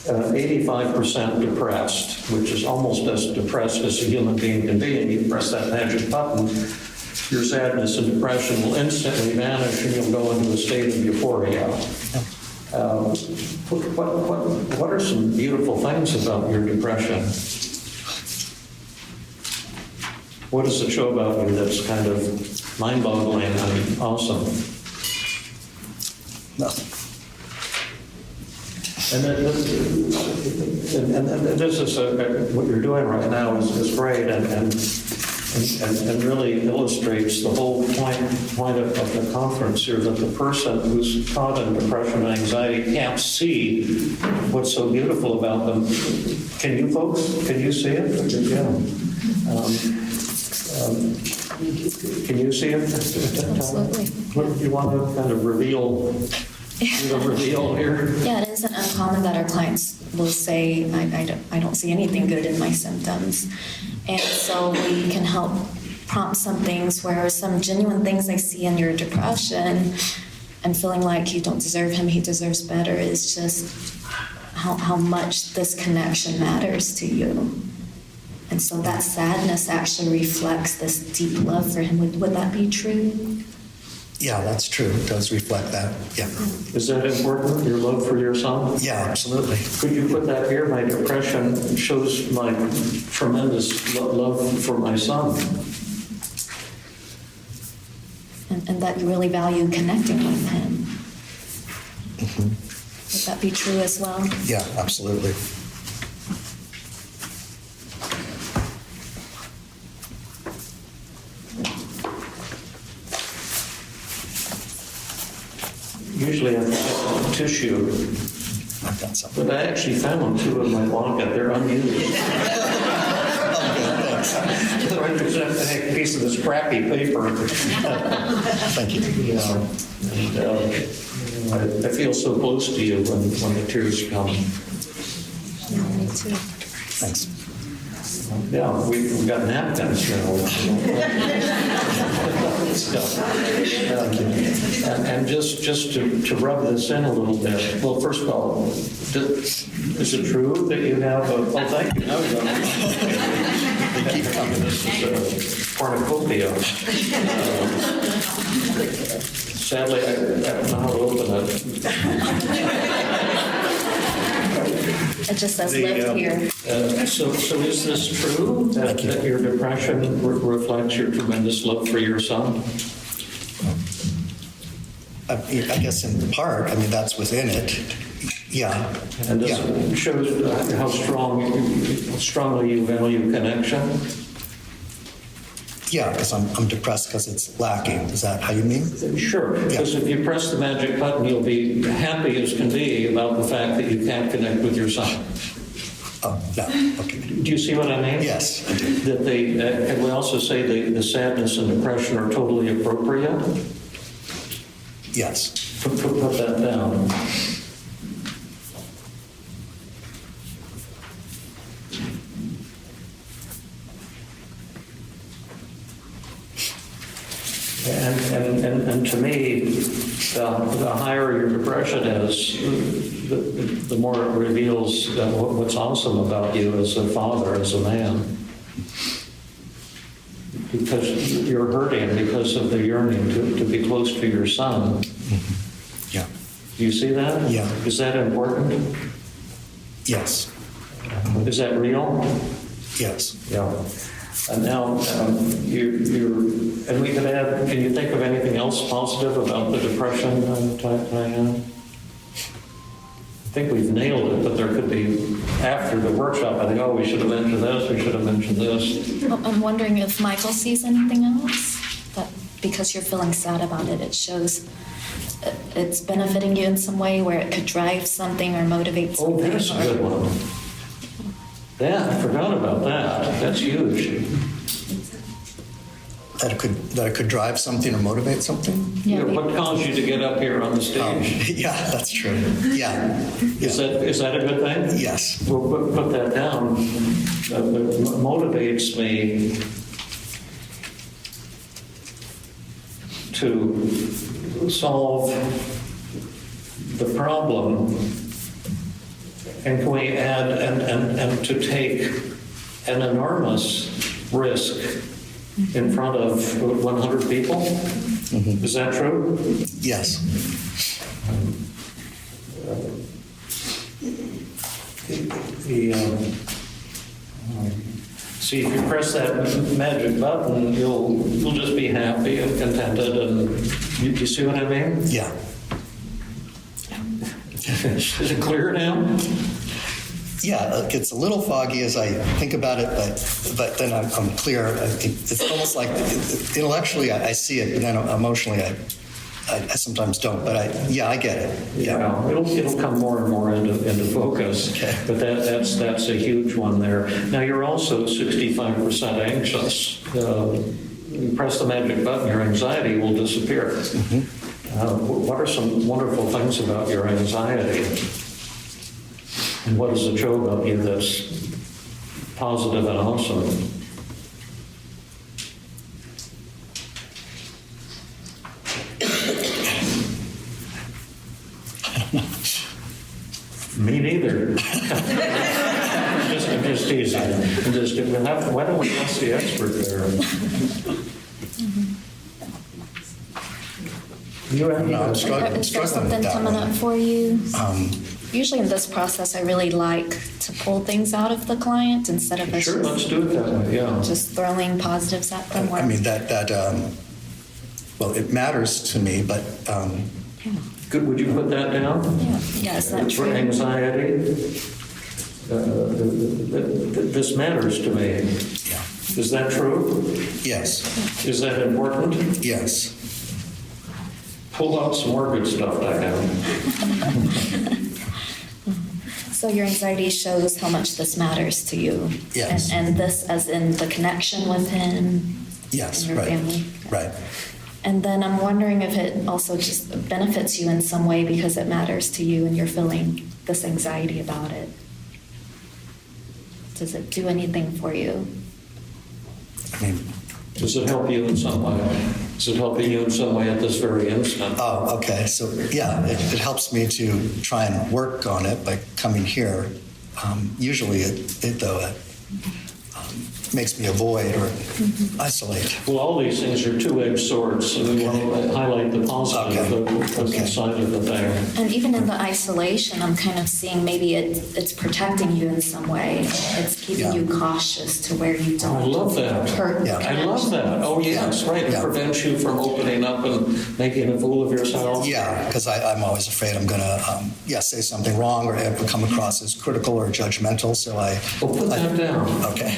C: 85% depressed, which is almost as depressed as a human being can be, and you press that magic button, your sadness and depression will instantly vanish and you'll go into a state of euphoria. What are some beautiful things about your depression? What does it show about you that's kind of mind-boggling and awesome?
D: Nothing.
C: And this is what you're doing right now is great and really illustrates the whole point of the conference here, that the person who's caught in depression and anxiety can't see what's so beautiful about them. Can you folks? Can you see it? Yeah. Can you see it?
E: Absolutely.
C: What do you want to kind of reveal? Here?
E: Yeah, it isn't uncommon that our clients will say, I don't see anything good in my symptoms. And so we can help prompt some things where some genuine things I see in your depression and feeling like you don't deserve him, he deserves better, is just how much this connection matters to you. And so that sadness actually reflects this deep love for him. Would that be true?
D: Yeah, that's true. It does reflect that. Yeah.
C: Is that important, your love for your son?
D: Yeah, absolutely.
C: Could you put that here? My depression shows my tremendous love for my son.
E: And that you really value connecting with him.
D: Mm-hmm.
E: Would that be true as well?
D: Yeah, absolutely.
C: Usually a tissue
D: That's something.
C: But I actually found 2 in my pocket. They're unused. I just have to take a piece of this crappy paper.
D: Thank you.
C: And I feel so close to you when the tears come.
E: Me too.
D: Thanks.
C: Yeah, we've got napkins now. And just to rub this in a little bit. Well, first of all, is it true that you have a? Oh, thank you. No, they keep coming. This is a cornucopia. Sadly, I don't know how to open it.
E: It just says live here.
C: So is this true that your depression reflects your tremendous love for your son?
D: I guess in part, I mean, that's within it. Yeah.
C: And this shows how strongly you value connection?
D: Yeah, because I'm depressed because it's lacking. Is that how you mean?
C: Sure, because if you press the magic button, you'll be happy as can be about the fact that you can't connect with your son.
D: Oh, no, okay.
C: Do you see what I mean?
D: Yes, I do.
C: That and we also say the sadness and depression are totally appropriate?
D: Yes.
C: Put that down. And to me, the higher your depression is, the more it reveals what's awesome about you as a father, as a man. Because you're hurting because of the yearning to be close to your son.
D: Yeah.
C: Do you see that?
D: Yeah.
C: Is that important?
D: Yes.
C: Is that real?
D: Yes.
C: Yeah. And now and we could add, can you think of anything else positive about the depression, Thai-An? I think we've nailed it, but there could be, after the workshop, I think, oh, we should have mentioned this, we should have mentioned this.
E: I'm wondering if Michael sees anything else, that because you're feeling sad about it, it shows it's benefiting you in some way where it could drive something or motivate
C: Oh,
E: something.
C: that's a good one. Yeah, I forgot about that. That's huge.
D: That it could drive something or motivate something?
E: Yeah,
C: What caused you to get up here on the stage?
D: Yeah, that's true. Yeah.
C: Is that a good thing?
D: Yes.
C: Well, put that down. What motivates me to solve the problem, and can we add and to take an enormous risk in front of 100 people? Mm-hmm. Is that true?
D: Yes.
C: See, if you press that magic button, you'll just be happy and contented, and you see what I mean?
D: Yeah.
C: Is it clear now?
D: Yeah, it gets a little foggy as I think about it, but then I'm clear. It's almost like intellectually I see it, but then emotionally I sometimes don't. But I get it. Yeah,
C: it'll come more and more into focus.
D: Okay.
C: But that's a huge one there. Now you're also 65% anxious. You press the magic button, your anxiety will disappear.
D: Mm-hmm.
C: What are some wonderful things about your anxiety? And what does it show about you that's positive and awesome? Me neither. I'm just teasing. Why don't we ask the expert there?
D: I'm struggling
E: Is there
D: with
E: something
D: that
E: coming
D: one.
E: up for you? Usually in this process, I really like to pull things out of the client instead of us
C: Sure, let's do it that way, yeah.
E: just throwing positives at them.
D: I mean, well, it matters to me, but
C: Good, would you put that down?
E: Yeah, is that
C: For
E: true?
C: anxiety, this matters to me.
D: yeah.
C: Is that true?
D: Yes.
C: Is that important?
D: Yes.
C: Pull out some more good stuff, Diane.
E: So your anxiety shows how much this matters to you.
D: Yes.
E: And this as in the connection with him.
D: Yes,
E: and your
D: right.
E: family.
D: Right.
E: And then I'm wondering if it also just benefits you in some way because it matters to you and you're feeling this anxiety about it. Does it do anything for you?
D: I mean,
C: Does it help you in some way? Is it helping you in some way at this very instant?
D: oh, okay. So, yeah, it helps me to try and work on it by coming here. Usually, it makes me avoid or isolate.
C: Well, all these things are two-edged swords, so we want to highlight the positive side of the thing.
E: And even in the isolation, I'm kind of seeing maybe it's protecting you in some way. It's keeping you cautious to where you don't
C: I love that.
E: hurt the
C: I love that. Oh, yes, right. It prevents you from opening up and making a fool of yourself.
D: Yeah, because I'm always afraid I'm going to, say something wrong or come across as critical or judgmental. So
C: Well, put that down.
D: Okay.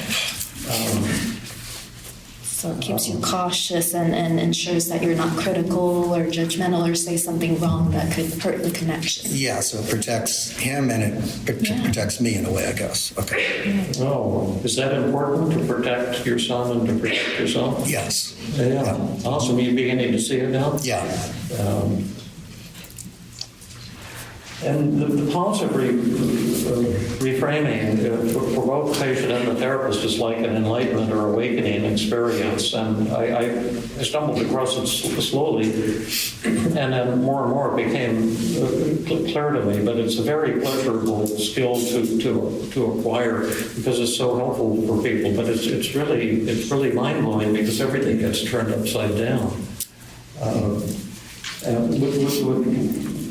E: So it keeps you cautious and ensures that you're not critical or judgmental or say something wrong that could hurt the connection.
D: Yeah, so it protects him and it protects me in a way, I guess. Okay.
C: Oh, is that important to protect your son and to protect yourself?
D: Yes.
C: Yeah. Awesome. Are you beginning to see it now?
D: Yeah.
C: And the positive reframing for both the patient and the therapist is like an enlightenment or awakening experience. And I stumbled across it slowly, and then more and more it became clear to me. But it's a very pleasurable skill to acquire because it's so helpful for people. But it's really mind blowing because everything gets turned upside down.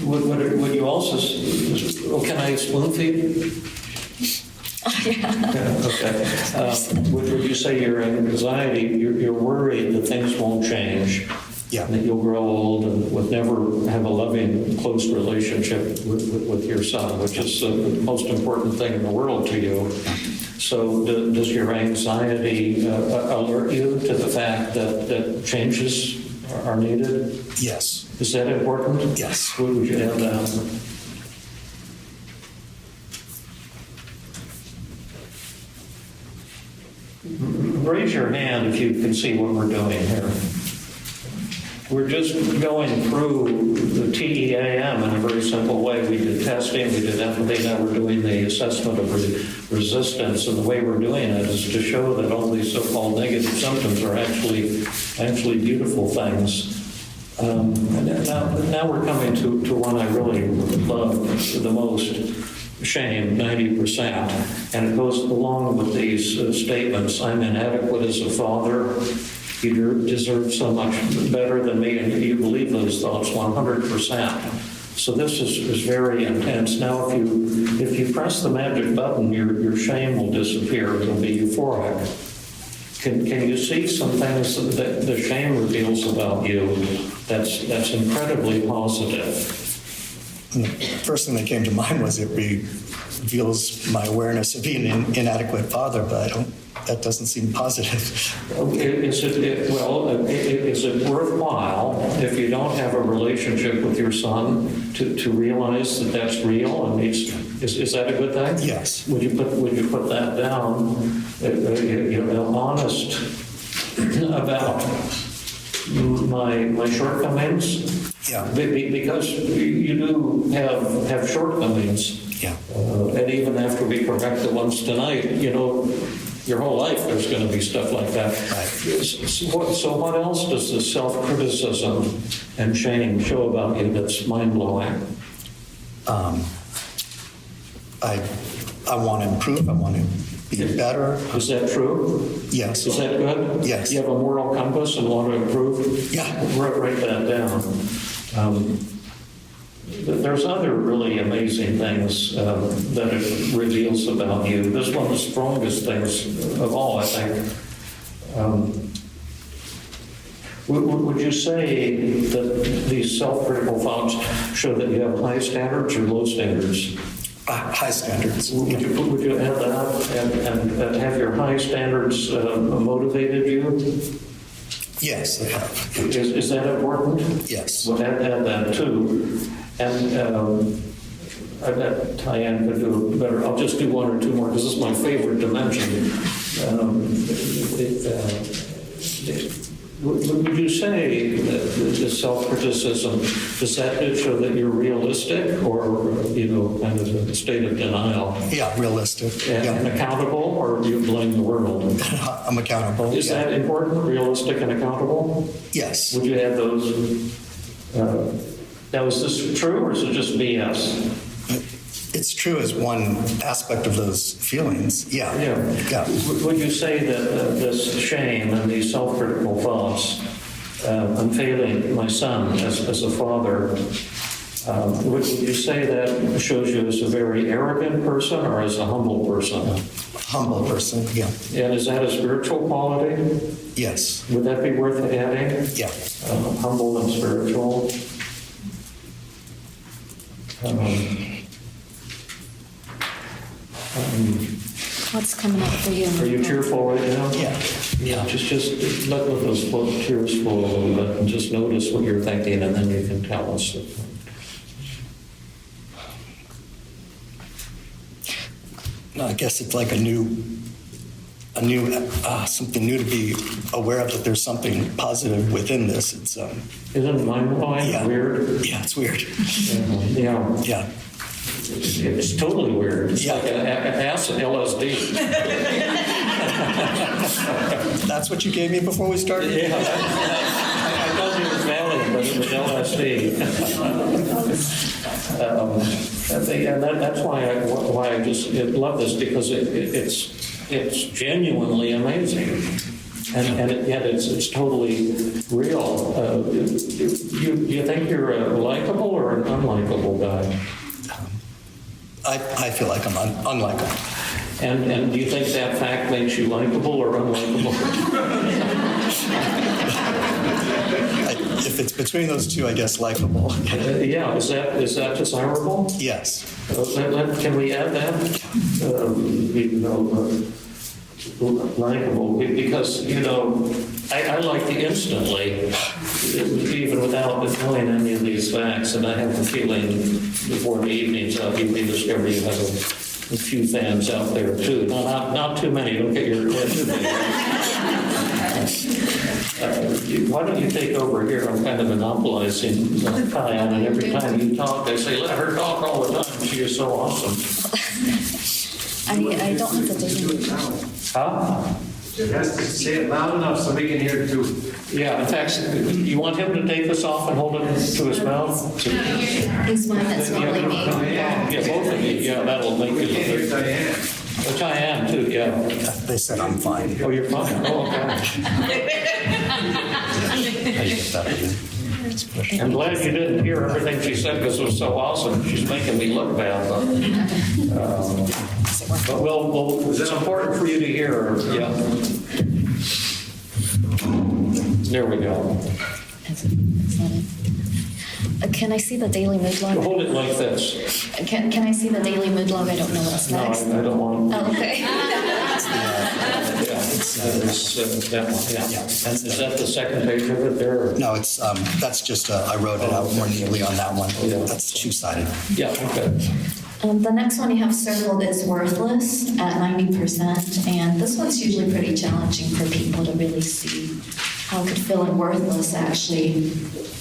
C: Would you also, can I spoon feed?
E: Yeah.
C: Okay. Would you say your anxiety, you're worried that things won't change?
D: Yeah.
C: That you'll grow old and would never have a loving, close relationship with your son, which is the most important thing in the world to you. So does your anxiety alert you to the fact that changes are needed?
D: Yes.
C: Is that important?
D: Yes.
C: What would you add that? Raise your hand if you can see what we're doing here. We're just going through the TEAM in a very simple way. We did testing, we did empathy, now we're doing the assessment of resistance. And the way we're doing it is to show that all these so-called negative symptoms are actually beautiful things. Now we're coming to one I really love the most, shame, 90%. And it goes along with these statements. I'm inadequate as a father. You deserve so much better than me, and you believe those thoughts 100%. So this is very intense. Now, if you press the magic button, your shame will disappear. It'll be euphoric. Can you see some things that the shame reveals about you that's incredibly positive?
D: And the first thing that came to mind was it reveals my awareness of being an inadequate father, but that doesn't seem positive.
C: Is it worthwhile if you don't have a relationship with your son to realize that that's real? And is that a good thing?
D: Yes.
C: Would you put that down? Honest about my shortcomings.
D: Yeah.
C: Because you do have shortcomings.
D: Yeah.
C: And even after we correct the ones tonight, your whole life there's going to be stuff like that.
D: Right.
C: So what else does the self-criticism and shame show about you that's mind-blowing?
D: I want to improve. I want to be better.
C: Is that true?
D: Yes.
C: Is that good?
D: Yes.
C: You have a moral compass and want to improve?
D: Yeah.
C: Write that down. There's other really amazing things that it reveals about you. This is one of the strongest things of all, I think. Would you say that these self-critical thoughts show that you have high standards or low standards?
D: High standards.
C: Would you add that and have your high standards motivated you?
D: Yes, they have.
C: Is that important?
D: Yes.
C: We'll add that too. And I bet Thai-An could do better. I'll just do one or two more because this is my favorite dimension. Would you say that the self-criticism, does that show that you're realistic or, kind of a state of denial?
D: Yeah, realistic.
C: And accountable, or do you blame the world?
D: I'm accountable.
C: Is that important, realistic and accountable?
D: Yes.
C: Would you add those? Now, is this true or is it just BS?
D: It's true as one aspect of those feelings. Yeah.
C: Would you say that this shame and these self-critical thoughts, I'm failing my son as a father, would you say that shows you as a very arrogant person or as a humble person?
D: Humble person, yeah.
C: And is that a spiritual quality?
D: Yes.
C: Would that be worth adding?
D: Yeah.
C: Humble and spiritual.
E: What's coming up for you?
C: Are you cheerful right now?
D: Yeah.
C: Just let those tears flow a little bit and just notice what you're thinking, and then you can tell us.
D: No, I guess it's like something new to be aware of, that there's something positive within this. It's
C: Isn't it mind-blowing?
D: Yeah.
C: Weird?
D: Yeah, it's weird.
C: Yeah.
D: Yeah.
C: It's totally weird. It's
D: Yeah.
C: like an acid LSD.
D: That's what you gave me before we started?
C: Yeah. I thought it was Valium, but it was LSD. And that's why I just love this, because it's genuinely amazing. And yet it's totally real. You think you're a likable or an unlikable guy?
D: I feel like I'm unlikable.
C: And do you think that fact makes you likable or unlikable?
D: If it's between those two, I guess likable.
C: Yeah, is that desirable?
D: Yes.
C: Can we add that? Likable, because I like you instantly, even without knowing any of these facts, and I have a feeling before the evening's up, you may discover you have a few fans out there too. Not too many. Don't get your head too big. Why don't you take over here? I'm kind of monopolizing Thai-An, and every time you talk, I say, let her talk all the time. She is so awesome.
E: I don't have the daily.
C: Huh?
G: It has to say it loud enough so we can hear it too.
C: Yeah, in fact, you want him to take this off and hold it to his mouth?
E: He's one that's normally me.
C: Yeah, both of you. Yeah, that'll make you look
G: Here's
C: good.
G: Diane.
C: Which I am too, yeah.
D: They said I'm fine.
C: Oh, you're fine. Oh, okay.
D: How do you get that in?
C: I'm glad you didn't hear everything she said because it was so awesome. She's making me look bad. But it's important for you to hear. Yeah. There we go.
E: Is that it? Can I see the daily mood log?
C: Hold it like this.
E: Can I see the daily mood log? I don't know what's
C: No,
E: next.
C: I don't want.
E: Oh, okay.
C: That one, yeah. Is that the second page of it there?
D: No, it's that's just I wrote it out more neatly on that one. That's two-sided.
C: Yeah, okay.
E: The next one you have circled is worthless at 90%, and this one's usually pretty challenging for people to really see how could feeling worthless actually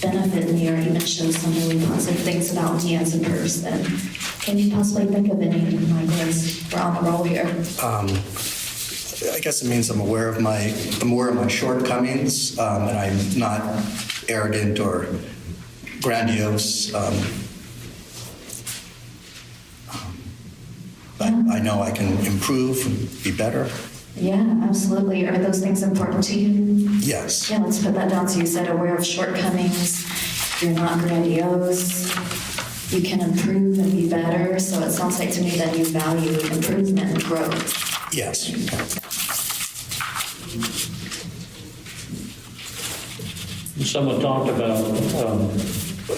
E: benefit me or even show some really positive things about me as a person. Can you possibly think of any like this? We're on a roll here.
D: I guess it means I'm aware of my shortcomings, and I'm not arrogant or grandiose. But I know I can improve and be better.
E: Yeah, absolutely. Are those things important to you?
D: Yes.
E: Yeah, let's put that down. So you said aware of shortcomings, you're not grandiose, you can improve and be better. So it sounds like to me that you value improvement and growth.
D: Yes.
C: Someone talked about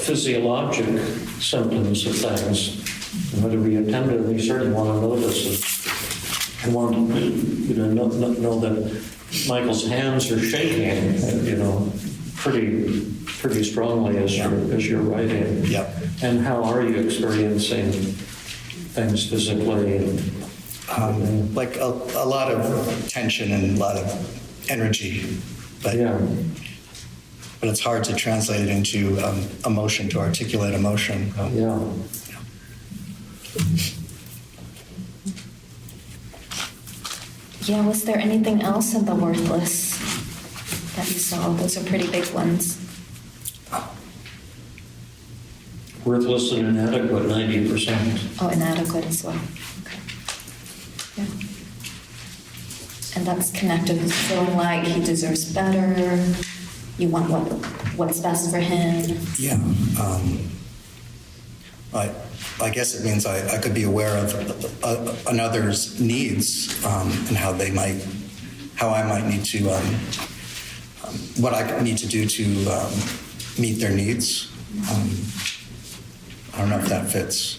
C: physiologic symptoms of things. And whether we attentively certainly want to notice it. And want to know that Michael's hands are shaking, pretty strongly as you're writing.
D: Yep.
C: And how are you experiencing things physically?
D: Like a lot of tension and a lot of energy, but it's hard to translate it into emotion, to articulate emotion.
E: Yeah, was there anything else in the worthless that you saw? Those are pretty big ones.
C: Worthless and inadequate, 90%.
E: Oh, inadequate as well. Okay. Yeah. And that's connected with feeling like he deserves better. You want what's best for him.
D: Yeah. I guess it means I could be aware of another's needs and how I might need to, what I need to do to meet their needs. I don't know if that fits.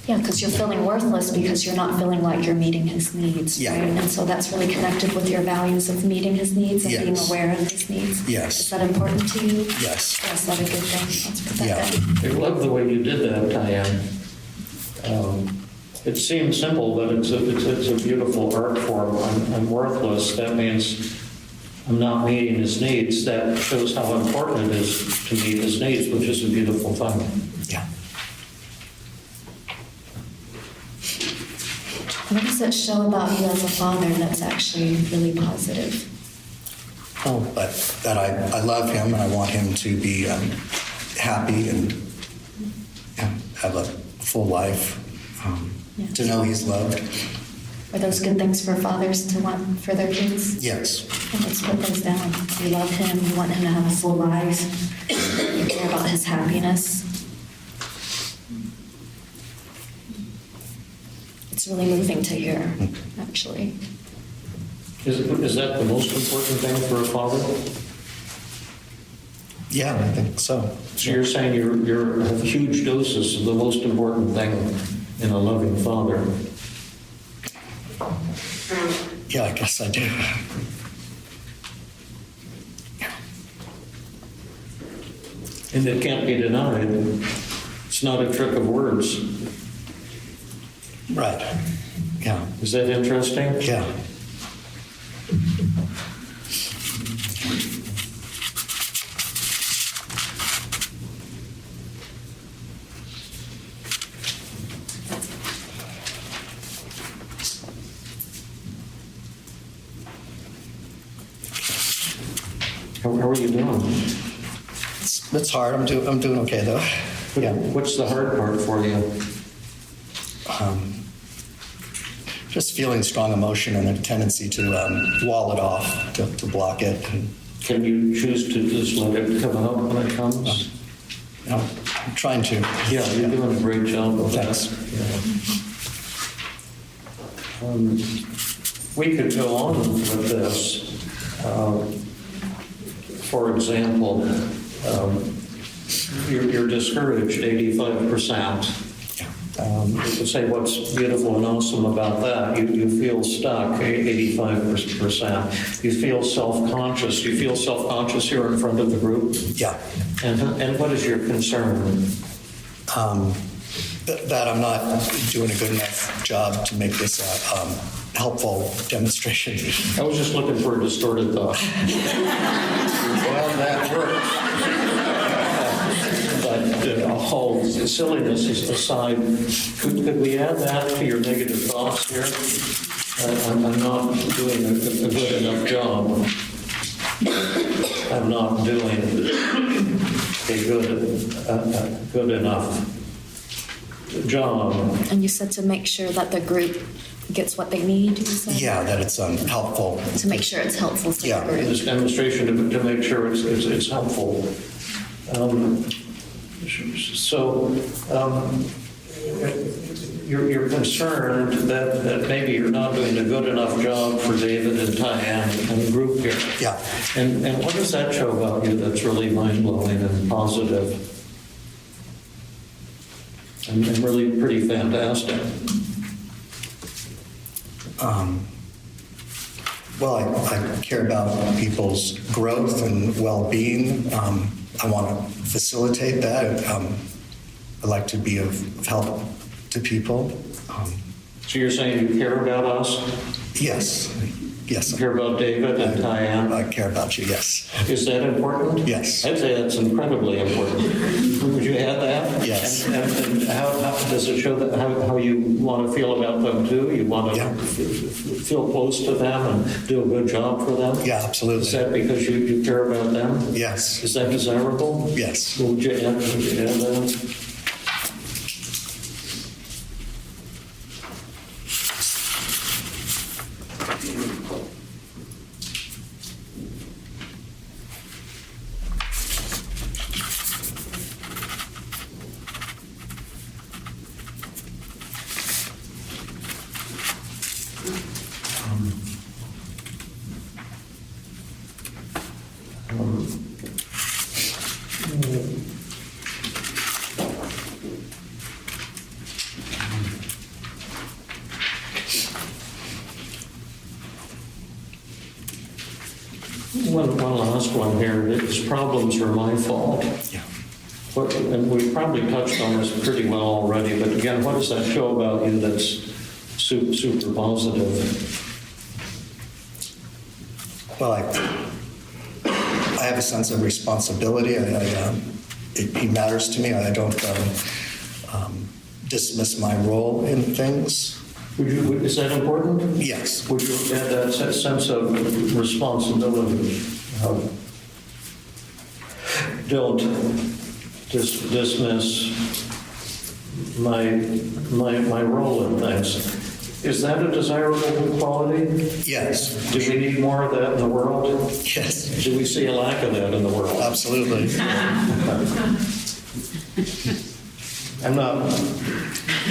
E: Yeah, because you're feeling worthless because you're not feeling like you're meeting his needs.
D: Yeah.
E: Right? And so that's really connected with your values of meeting his needs and being
D: Yes.
E: aware of his needs.
D: Yes.
E: Is that important to you?
D: Yes.
E: Or is that a good thing? Let's put that
D: Yeah.
E: down.
C: I love the way you did that, Thai-An. It seems simple, but it's a beautiful art form. I'm worthless. That means I'm not meeting his needs. That shows how important it is to meet his needs, which is a beautiful thing.
D: Yeah.
E: What does it show about you as a father that's actually really positive?
D: Oh, but that I love him and I want him to be happy and have a full life. To know he's loved.
E: Are those good things for fathers to want for their kids?
D: Yes.
E: Well, let's put those down. You love him, you want him to have a full life, you care about his happiness. It's really moving to hear, actually.
C: Is that the most important thing for a father?
D: Yeah, I think so.
C: So you're saying you have huge doses of the most important thing in a loving father.
D: Yeah, I guess I do.
C: And it can't be denied. It's not a trick of words.
D: Right. Yeah.
C: Is that interesting?
D: Yeah.
C: How are you doing?
D: It's hard. I'm doing okay though. Yeah.
C: What's the hard part for you?
D: Just feeling strong emotion and a tendency to wall it off, to block it.
C: Can you choose to just let it come out when it comes?
D: I'm trying to.
C: Yeah, you're doing a great job of that.
D: Thanks.
C: Yeah. We could go on with this. For example, you're discouraged 85%. You could say what's beautiful and awesome about that. You feel stuck 85%. You feel self-conscious. You feel self-conscious here in front of the group?
D: Yeah.
C: And what is your concern?
D: That I'm not doing a good enough job to make this a helpful demonstration.
C: I was just looking for a distorted thought. Well, that works. But all silliness aside, could we add that to your negative thoughts here? I'm not doing a good enough job. I'm not doing a good enough job.
E: And you said to make sure that the group gets what they need, you said?
D: Yeah, that it's helpful.
E: To make sure it's helpful to
D: Yeah.
E: the group.
C: This demonstration to make sure it's helpful. You're concerned that maybe you're not doing a good enough job for David and Thai-An and the group here.
D: Yeah.
C: And what does that show about you that's really mind-blowing and positive? And really pretty fantastic.
D: Well, I care about people's growth and well-being. I want to facilitate that. I like to be of help to people.
C: So you're saying you care about us?
D: Yes, yes.
C: You care about David and Thai-An?
D: I care about you, yes.
C: Is that important?
D: Yes.
C: I'd say that's incredibly important. Would you add that?
D: Yes.
C: And how does it show that how you want to feel about them too? You want to
D: Yeah.
C: feel close to them and do a good job for them?
D: Yeah, absolutely.
C: Is that because you care about them?
D: Yes.
C: Is that desirable?
D: Yes.
C: Would you add that? One last one here. His problems are my fault.
D: Yeah.
C: And we've probably touched on this pretty well already, but again, what does that show about you that's super positive?
D: Well, I have a sense of responsibility. It matters to me. I don't dismiss my role in things.
C: Is that important?
D: Yes.
C: Would you add that sense of responsibility? Don't dismiss my role in things. Is that a desirable quality?
D: Yes.
C: Do we need more of that in the world?
D: Yes.
C: Do we see a lack of that in the world?
D: Absolutely.
C: I'm not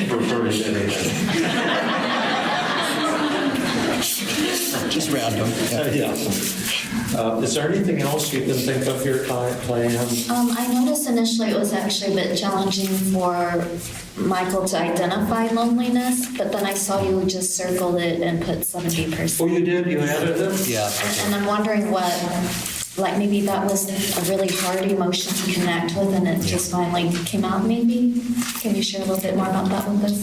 C: referring to anything.
D: Just random.
C: Yeah. Is there anything else you can think of here, Thai-An?
E: I noticed initially it was actually a bit challenging for Michael to identify loneliness, but then I saw you just circled it and put 70%.
C: Oh, you did? You added it?
D: Yeah.
E: And I'm wondering what, like maybe that was a really hard emotion to connect with and it just finally came out maybe? Can you share a little bit more about that with us?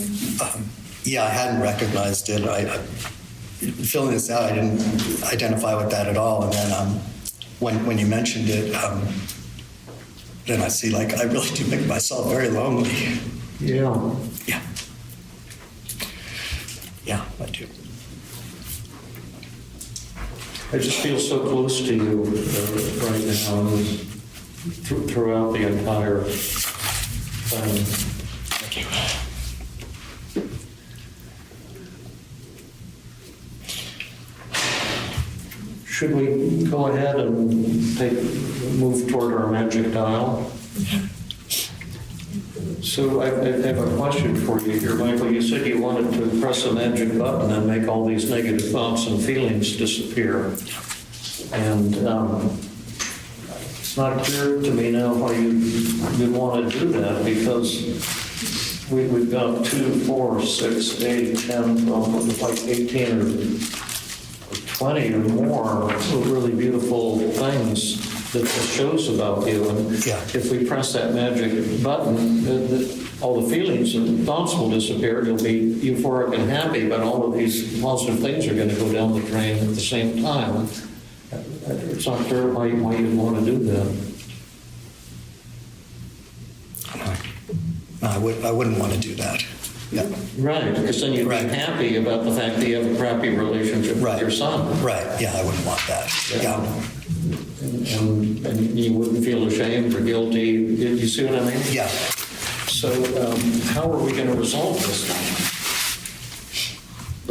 D: Yeah, I hadn't recognized it. Filling this out, I didn't identify with that at all. And then when you mentioned it, then I see like I really do make myself very lonely.
C: Yeah.
D: Yeah. Yeah, I do.
C: I just feel so close to you right now throughout the entire thing.
D: Thank you.
C: Should we go ahead and move toward our magic dial? So I have a question for you here, Michael. You said you wanted to press a magic button and make all these negative thoughts and feelings disappear. And it's not clear to me now how you'd want to do that, because we've got 2, 4, 6, 8, 10, 12, like 18 or 20 or more really beautiful things that it shows about you. And if we press that magic button, all the feelings and thoughts will disappear. You'll be euphoric and happy, but all of these positive things are going to go down the drain at the same time. It's not clear why you'd want to do that.
D: No, I wouldn't want to do that. Yeah.
C: Right, because then you'd be happy about the fact that you have a crappy relationship with your son.
D: Right, yeah, I wouldn't want that. Yeah.
C: And you wouldn't feel ashamed or guilty. You see what I mean?
D: Yeah.
C: So how are we going to resolve this thing?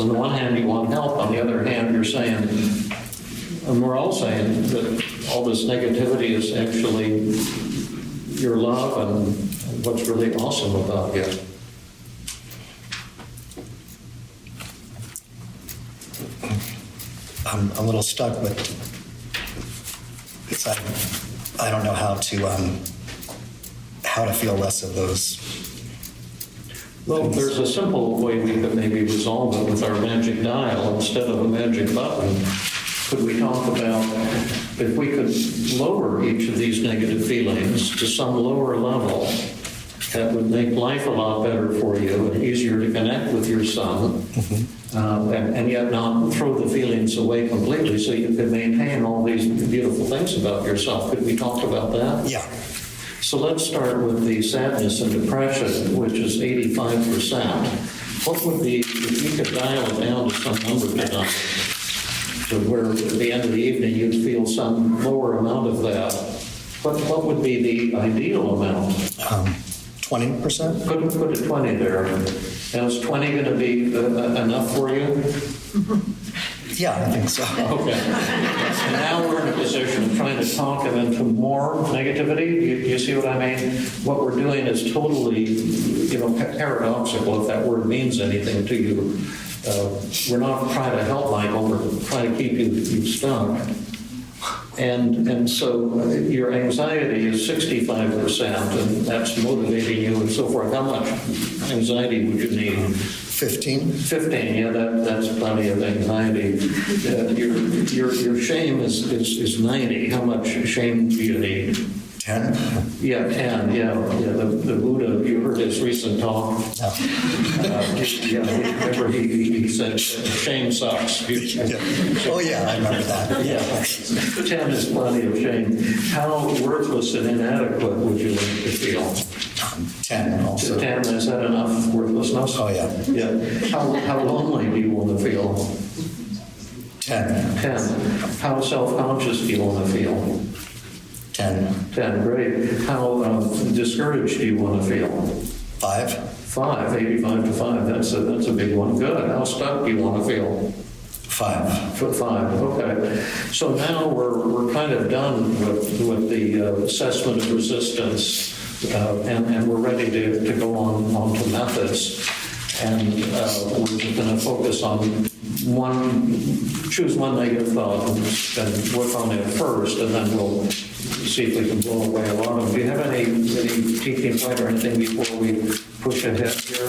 C: On the one hand, you want help. On the other hand, you're saying, and we're all saying that all this negativity is actually your love and what's really awesome about you.
D: I'm a little stuck with it's I don't know how to feel less of those.
C: Well, there's a simple way we could maybe resolve it with our magic dial instead of a magic button. Could we talk about if we could lower each of these negative feelings to some lower level that would make life a lot better for you and easier to connect with your son, and yet not throw the feelings away completely so you could maintain all these beautiful things about yourself. Could we talk about that?
D: Yeah.
C: So let's start with the sadness and depression, which is 85%. What would be, if you could dial it down to some number tonight, to where at the end of the evening you'd feel some lower amount of that, what would be the ideal amount?
D: 20%?
C: Put a 20 there. And is 20 going to be enough for you?
D: Yeah, I think so.
C: Okay. And now we're in a position of trying to talk him into more negativity. You see what I mean? What we're doing is totally, paradoxical, if that word means anything to you. We're not trying to help Michael, we're trying to keep you stuck. And so your anxiety is 65%, and that's motivating you and so forth. How much anxiety would you need?
D: 15?
C: 15, yeah, that's plenty of anxiety. Your shame is 90. How much shame do you need?
D: 10?
C: Yeah, 10, yeah. The Buddha, you heard his recent talk?
D: No.
C: Remember he said, shame sucks.
D: Oh, yeah, I remember that.
C: Yeah, 10 is plenty of shame. How worthless and inadequate would you like to feel?
D: 10 also.
C: 10, is that enough worthlessness?
D: Oh, yeah.
C: Yeah. How lonely do you want to feel?
D: 10.
C: 10. How self-conscious do you want to feel?
D: 10.
C: 10, great. How discouraged do you want to feel?
D: 5.
C: 5, 85 to 5, that's a big one. Good. How stuck do you want to feel?
D: 5.
C: 5, okay. So now we're kind of done with the assessment of resistance, and we're ready to go on to methods. And we're going to focus on choose one negative thought and work on it first, and then we'll see if we can blow away a lot of them. Do you have any teaching point or anything before we push ahead here?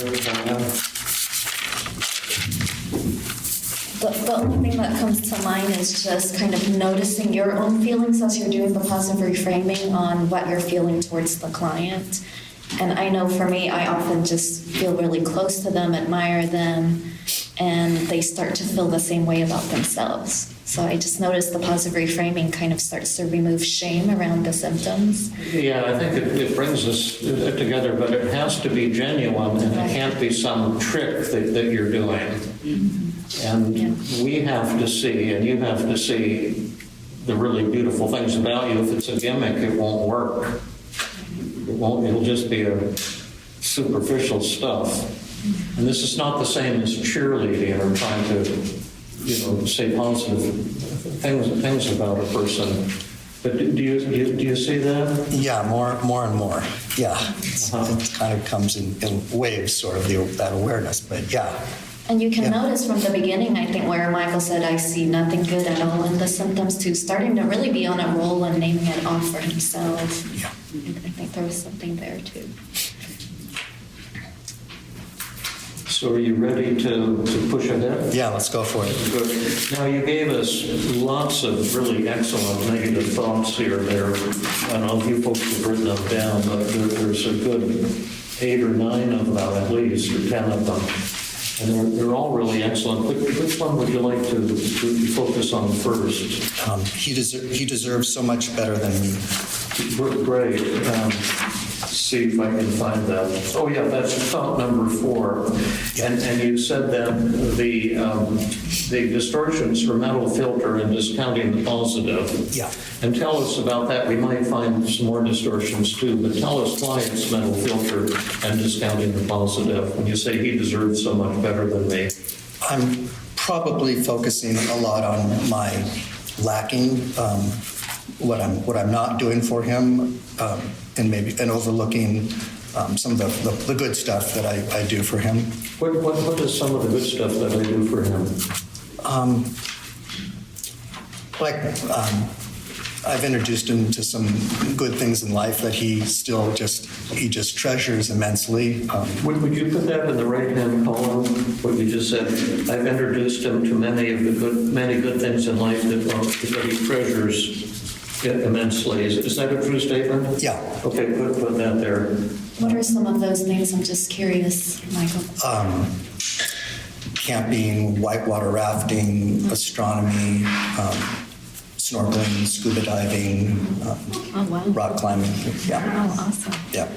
E: The only thing that comes to mind is just kind of noticing your own feelings as you're doing the positive reframing on what you're feeling towards the client. And I know for me, I often just feel really close to them, admire them, and they start to feel the same way about themselves. So I just noticed the positive reframing kind of starts to remove shame around the symptoms.
C: Yeah, I think it brings us together, but it has to be genuine, and it can't be some trick that you're doing. And we have to see, and you have to see the really beautiful things about you. If it's a gimmick, it won't work. It'll just be a superficial stuff. And this is not the same as cheerleading or trying to, say positive things about a person. But do you see that?
D: Yeah, more and more. Yeah. It kind of comes in waves, sort of, that awareness, but yeah.
E: And you can notice from the beginning, I think, where Michael said, I see nothing good at all in the symptoms, to starting to really be on a roll and naming it off for himself.
D: Yeah.
E: I think there was something there, too.
C: So are you ready to push ahead?
D: Yeah, let's go for it.
C: Good. Now, you gave us lots of really excellent negative thoughts here. I don't know if you folks have written them down, but there's a good 8 or 9 of them at least, or 10 of them. And they're all really excellent. Which one would you like to focus on first?
D: He deserves so much better than me.
C: Great. Let's see if I can find that. Oh, yeah, that's thought number 4. And you said that the distortions are mental filter and discounting the positive.
D: Yeah.
C: And tell us about that. We might find some more distortions too, but tell us why it's mental filter and discounting the positive. When you say he deserves so much better than me.
D: I'm probably focusing a lot on my lacking, what I'm not doing for him, and overlooking some of the good stuff that I do for him.
C: What is some of the good stuff that I do for him?
D: I've introduced him to some good things in life that he just treasures immensely.
C: Would you put that in the right-hand column, what you just said? I've introduced him to many good things in life that he treasures immensely. Is that a true statement?
D: Yeah.
C: Okay, put that there.
H: What are some of those things? I'm just curious, Michael.
D: Camping, whitewater rafting, astronomy, snorkeling, scuba diving,
H: Oh, wow.
D: rock climbing. Yeah.
H: Oh, awesome.
D: Yeah.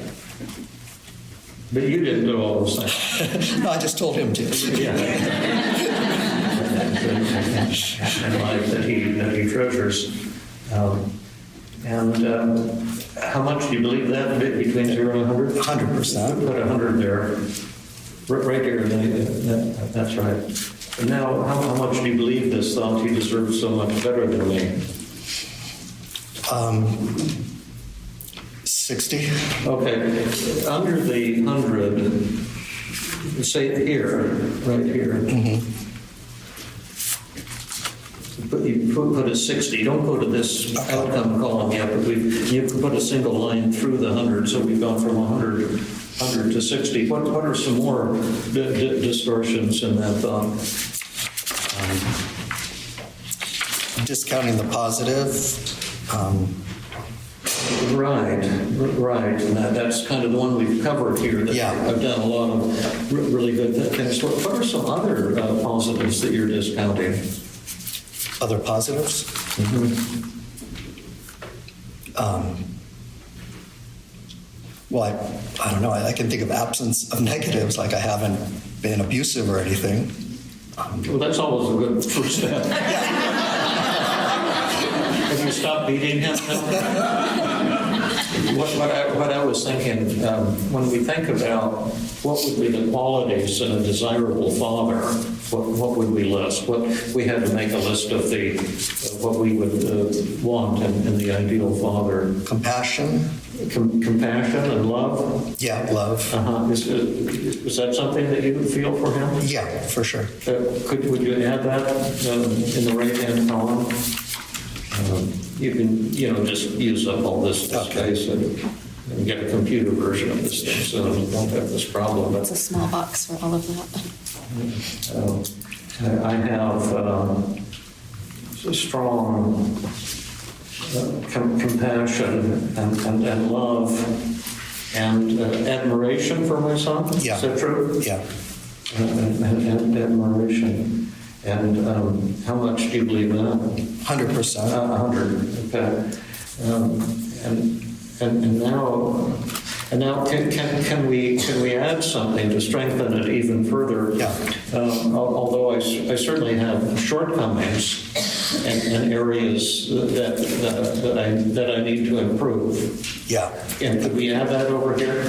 C: But you didn't do all those things.
D: No, I just told him to.
C: Yeah. And life that he treasures. How much do you believe that between 0 and 100?
D: 100%.
C: Put 100 there. Right here. That's right. And now, how much do you believe this thought? He deserves so much better than me.
D: 60.
C: Okay. Under the 100, say here, right here.
D: Mm-hmm.
C: You put a 60. Don't go to this outcome column yet, but you can put a single line through the 100. So we've gone from 100 to 60. What are some more distortions in that thought?
D: Discounting the positive.
C: Right. And that's kind of the one we've covered here. That
D: Yeah.
C: I've done a lot of really good things. What are some other positives that you're discounting?
D: Other positives? Well, I don't know. I can think of absence of negatives, like I haven't been abusive or anything.
C: Well, that's always a good first step. Have you stopped beating him? What I was thinking, when we think about what would be the qualities in a desirable father, what would we list? What we had to make a list of what we would want in the ideal father.
D: Compassion.
C: Compassion and love.
D: Yeah, love.
C: Is that something that you would feel for him?
D: Yeah, for sure.
C: Would you add that in the right-hand column? You can, just use up all this space and get a computer version of this thing so you don't have this problem.
H: It's a small box for all of that.
C: I have strong compassion and love and admiration for my son.
D: Yeah.
C: Is that true?
D: Yeah.
C: And admiration. And how much do you believe that?
D: 100%.
C: 100. Okay. And now can we add something to strengthen it even further?
D: Yeah.
C: Although I certainly have shortcomings and areas that I need to improve.
D: Yeah.
C: And could we add that over here?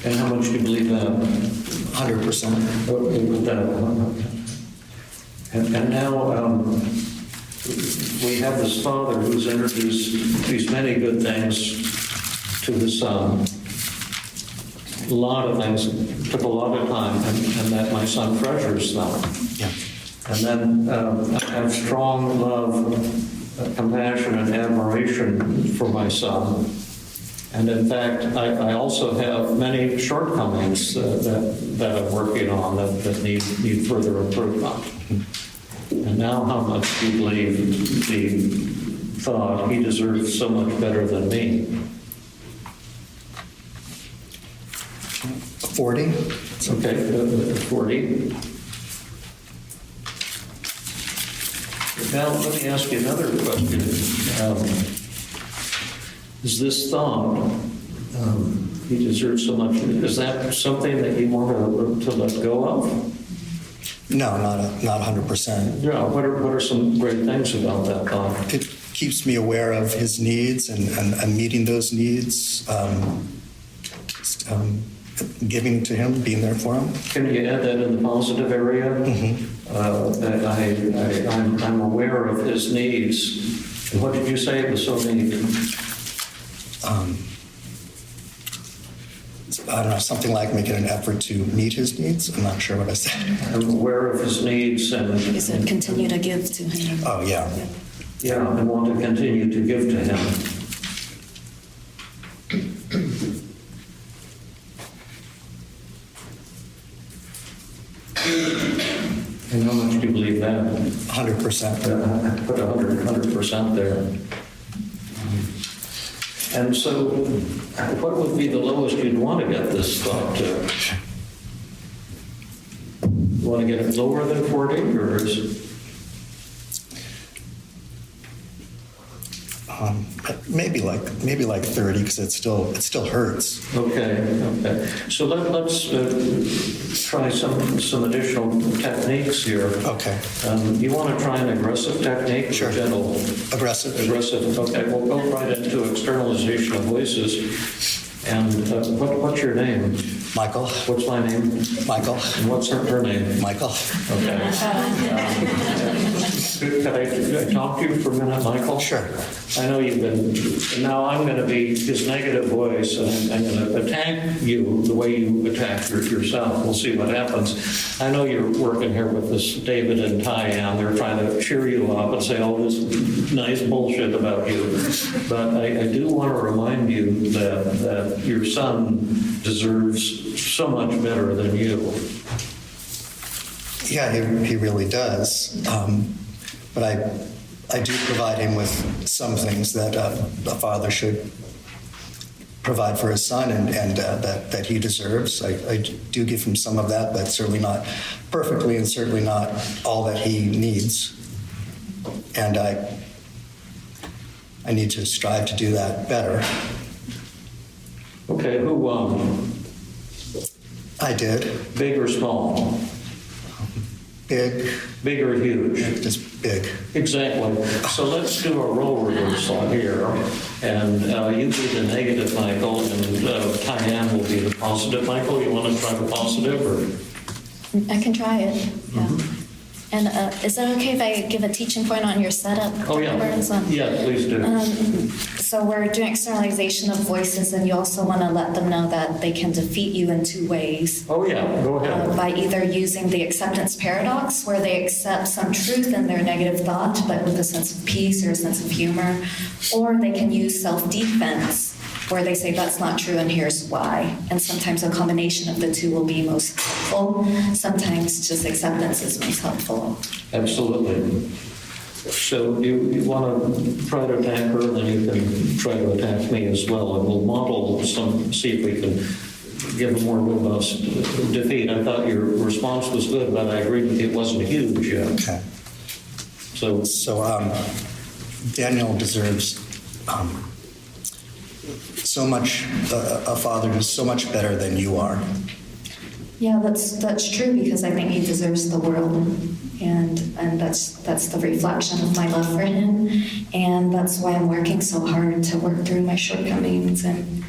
C: And how much do you believe that?
D: 100%.
C: With that. And now we have this father who's introduced these many good things to his son. A lot of things, took a lot of time, and that my son treasures them.
D: Yeah.
C: And then I have strong love, compassion, and admiration for my son. And in fact, I also have many shortcomings that I'm working on that need further improvement. And now how much do you believe the thought, he deserves so much better than me?
D: 40.
C: Okay, 40. Now, let me ask you another question. Is this thought, he deserves so much, is that something that you want to let go of?
D: No, not 100%.
C: Yeah, what are some great things about that thought?
D: It keeps me aware of his needs and meeting those needs, giving to him, being there for him.
C: Can you add that in the positive area? That I'm aware of his needs. And what did you say it was so neat?
D: I don't know, something like making an effort to meet his needs. I'm not sure what I said.
C: I'm aware of his needs and...
H: You said continue to give to him.
D: Oh, yeah.
C: Yeah, I want to continue to give to him. you believe that?
D: 100%.
C: Put 100% there. And so, what would be the lowest you'd want to get this thought to? You want to get it lower than 40, or is it?
D: Maybe like 30, because it still hurts.
C: Okay. So let's try some additional techniques here.
D: Okay.
C: You want to try an aggressive technique?
D: Sure.
C: Or gentle?
D: Aggressive.
C: Aggressive. Okay. We'll go right into externalization of voices. And what's your name?
D: Michael.
C: What's my name?
D: Michael.
C: And what's her name?
D: Michael.
C: Okay. Could I talk to you for a minute, Michael?
D: Sure.
C: I know you've been, now I'm going to be his negative voice, and I'm going to attack you the way you attack yourself. We'll see what happens. I know you're working here with this David and Thai-An. They're trying to cheer you up and say all this nice bullshit about you. But I do want to remind you that your son deserves so much better than you.
D: Yeah, he really does. But I do provide him with some things that a father should provide for his son, and that he deserves. I do give him some of that, but certainly not perfectly, and certainly not all that he needs. And I need to strive to do that better.
C: Okay, who won?
D: I did.
C: Big or small?
D: Big.
C: Big or huge?
D: Just big.
C: Exactly. So let's do a role reversal here. And you be the negative Michael, and Thai-An will be the positive Michael. You want to try the positive, or?
H: I can try it. Yeah. And is that okay if I give a teaching point on your setup?
C: Oh, yeah. Yeah, please do.
H: So we're doing externalization of voices, and you also want to let them know that they can defeat you in two ways.
C: Oh, yeah, go ahead.
H: By either using the acceptance paradox, where they accept some truth in their negative thought, but with a sense of peace or a sense of humor, or they can use self-defense, where they say that's not true and here's why. And sometimes a combination of the two will be most helpful. Sometimes just acceptance is most helpful.
C: Absolutely. So you want to try to attack her, and then you can try to attack me as well. And we'll model see if we can give a more robust defeat. I thought your response was good, but I agree with you, it wasn't huge yet.
D: Okay.
C: So
D: Daniel deserves so much. A father who's so much better than you are.
H: Yeah, that's true, because I think he deserves the world, and that's the reflection of my love for him, and that's why I'm working so hard to work through my shortcomings and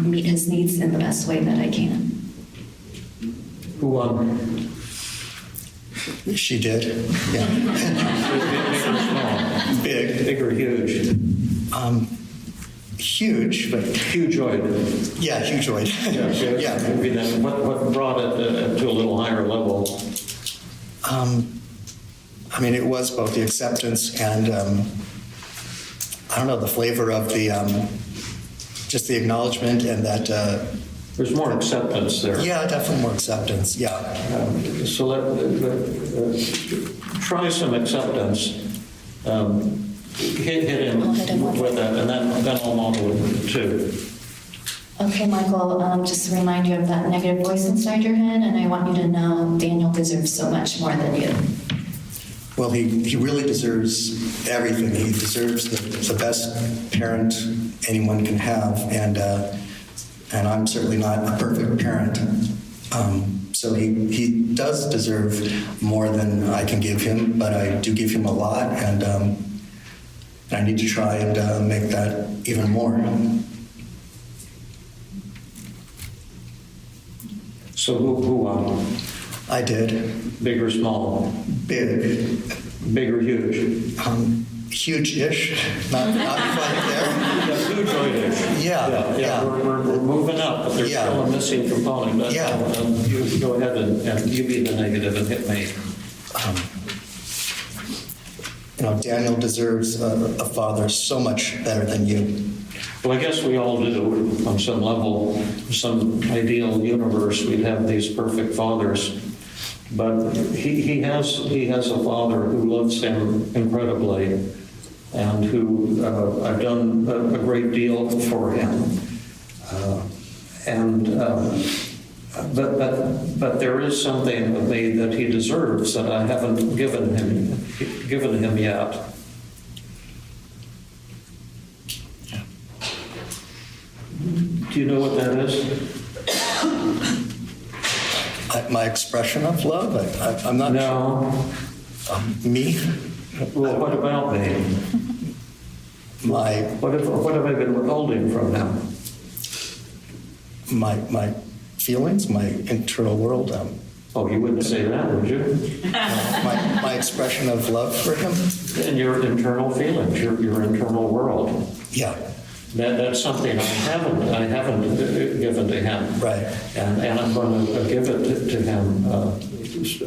H: meet his needs in the best way that I can.
C: who won?
D: She did. Yeah.
C: Big or huge?
D: Huge, but
C: Hugeoid.
D: yeah, hugeoid.
C: Yeah. Maybe then what brought it to a little higher level?
D: I mean, it was both the acceptance and I don't know, the flavor of the just the acknowledgement, and that.
C: There's more acceptance there.
D: Yeah, definitely more acceptance. Yeah.
C: So try some acceptance. Hit him with that, and then I'll model it too.
H: Okay, Michael, just to remind you of that negative voice inside your head, and I want you to know Daniel deserves so much more than you.
D: Well, he really deserves everything. He deserves the best parent anyone can have, and I'm certainly not a perfect parent. So he does deserve more than I can give him, but I do give him a lot, and I need to try and make that even more.
C: So who won?
D: I did.
C: Big or small?
D: Big.
C: Big or huge?
D: Huge-ish. Not quite there.
C: Huge-ish.
D: Yeah.
C: We're moving up, but there's still a missing component. But,
D: Yeah.
C: You go ahead and you be the negative and hit me.
D: Daniel deserves a father so much better than you.
C: Well, I guess we all do on some level, some ideal universe. We'd have these perfect fathers. But he has a father who loves him incredibly, and who I've done a great deal for him. But there is something of me that he deserves that I haven't given him yet. Do you know what that is?
D: My expression of love? I'm not
C: No.
D: sure. Me?
C: Well, what about me? What have I been withholding from him?
D: My feelings, my internal world,
C: Oh, you wouldn't say that, would you?
D: my expression of love for him.
C: And your internal feelings, your internal world.
D: Yeah,
C: That's something I haven't given to him.
D: right.
C: And I'm going to give it to him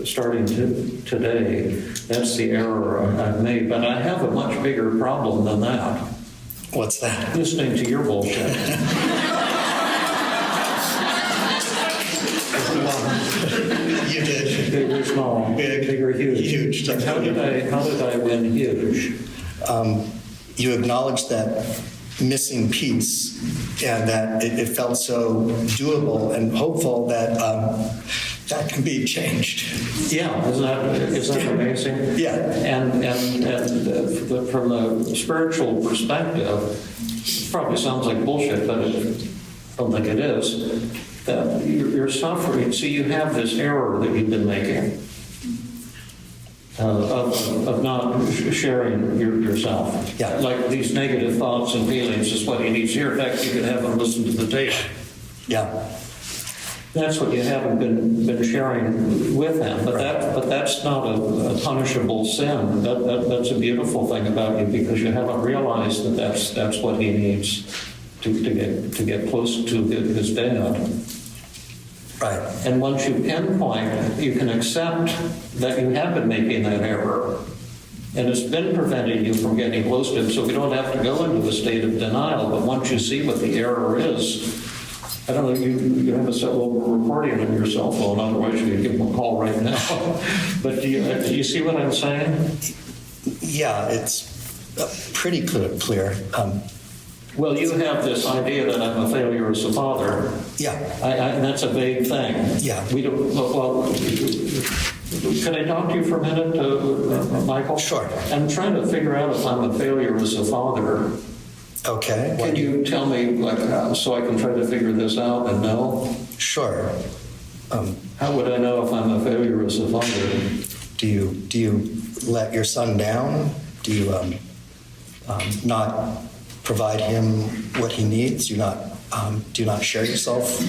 C: starting today. That's the error I've made. But I have a much bigger problem than that.
D: What's that?
C: Listening to your bullshit.
D: You did.
C: Big or small? Big or huge?
D: Huge.
C: How did I win huge?
D: You acknowledged that missing piece, and that it felt so doable and hopeful that that can be changed.
C: Yeah, isn't that amazing?
D: Yeah.
C: And from the spiritual perspective, it probably sounds like bullshit, but I don't think it is. That you're suffering. See, you have this error that you've been making of not sharing yourself.
D: Yeah.
C: Like these negative thoughts and feelings is what he needs here. In fact, you can have him listen to the tape.
D: Yeah.
C: That's what you haven't been sharing with him. But that's not a punishable sin. That's a beautiful thing about you, because you haven't realized that that's what he needs to get close to his dad.
D: Right.
C: And once you pinpoint, you can accept that you have been making that error. And it's been preventing you from getting close to him, so we don't have to go into a state of denial. But once you see what the error is, I don't know, you have a little recording on your cell phone, otherwise you could give him a call right now. But do you see what I'm saying?
D: Yeah, it's pretty clear.
C: Well, you have this idea that I'm a failure as a father.
D: Yeah.
C: And that's a vague thing.
D: Yeah.
C: We don't. Well, can I talk to you for a minute, Michael?
D: Sure.
C: I'm trying to figure out if I'm a failure as a father.
D: Okay.
C: Can you tell me, so I can try to figure this out and know?
D: Sure.
C: How would I know if I'm a failure as a father?
D: Do you let your son down? Do you not provide him what he needs? Do you not share yourself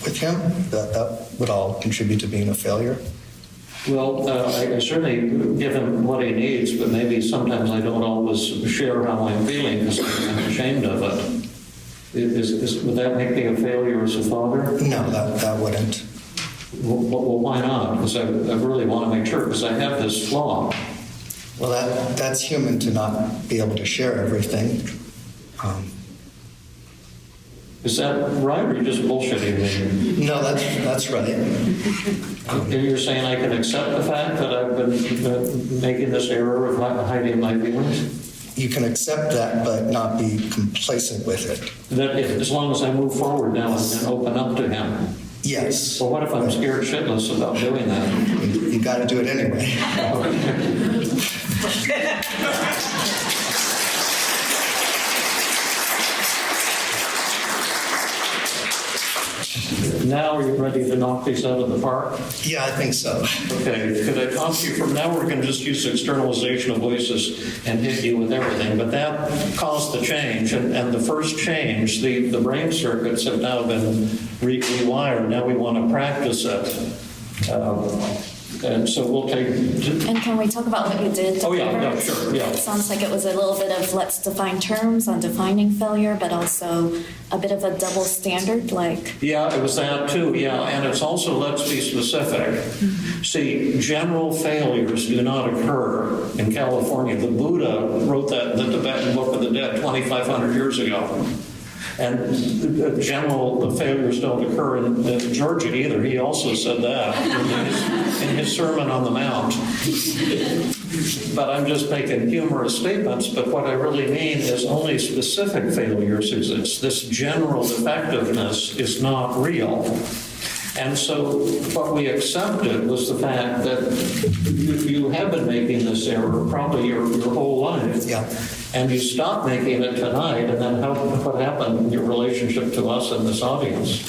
D: with him? That would all contribute to being a failure.
C: Well, I certainly give him what he needs, but maybe sometimes I don't always share how I'm feeling because I'm ashamed of it. Would that make me a failure as a father?
D: No, that wouldn't.
C: Well, why not? Because I really want to make sure, because I have this flaw.
D: Well, that's human to not be able to share everything.
C: Is that right, or are you just bullshitting me?
D: No, that's right.
C: You're saying I can accept the fact that I've been making this error of hiding my feelings?
D: You can accept that, but not be complacent with it.
C: That as long as I move forward now and open up to him.
D: Yes.
C: Well, what if I'm scared shitless about doing that?
D: You got to do it anyway.
C: Now, are you ready to knock these out of the park?
D: Yeah, I think so.
C: Okay, could I talk to you from now? We're going to just use externalization of voices and hit you with everything. But that caused the change, and the first change, the brain circuits have now been rewired. Now we want to practice it. And so we'll take...
H: And can we talk about what you did?
C: Oh, yeah, sure, yeah.
H: It sounds like it was a little bit of let's define terms on defining failure, but also a bit of a double standard, like...
C: Yeah, it was that too, yeah. And it's also, let's be specific. See, general failures do not occur in California. The Buddha wrote that in the Tibetan Book of the Dead 2,500 years ago. And general failures don't occur in Georgia either. He also said that in his Sermon on the Mount. But I'm just making humorous statements, but what I really mean is only specific failures exist. This general defectiveness is not real. And so what we accepted was the fact that you have been making this error probably your whole life.
D: Yeah.
C: And you stopped making it tonight, and then what happened in your relationship to us and this audience?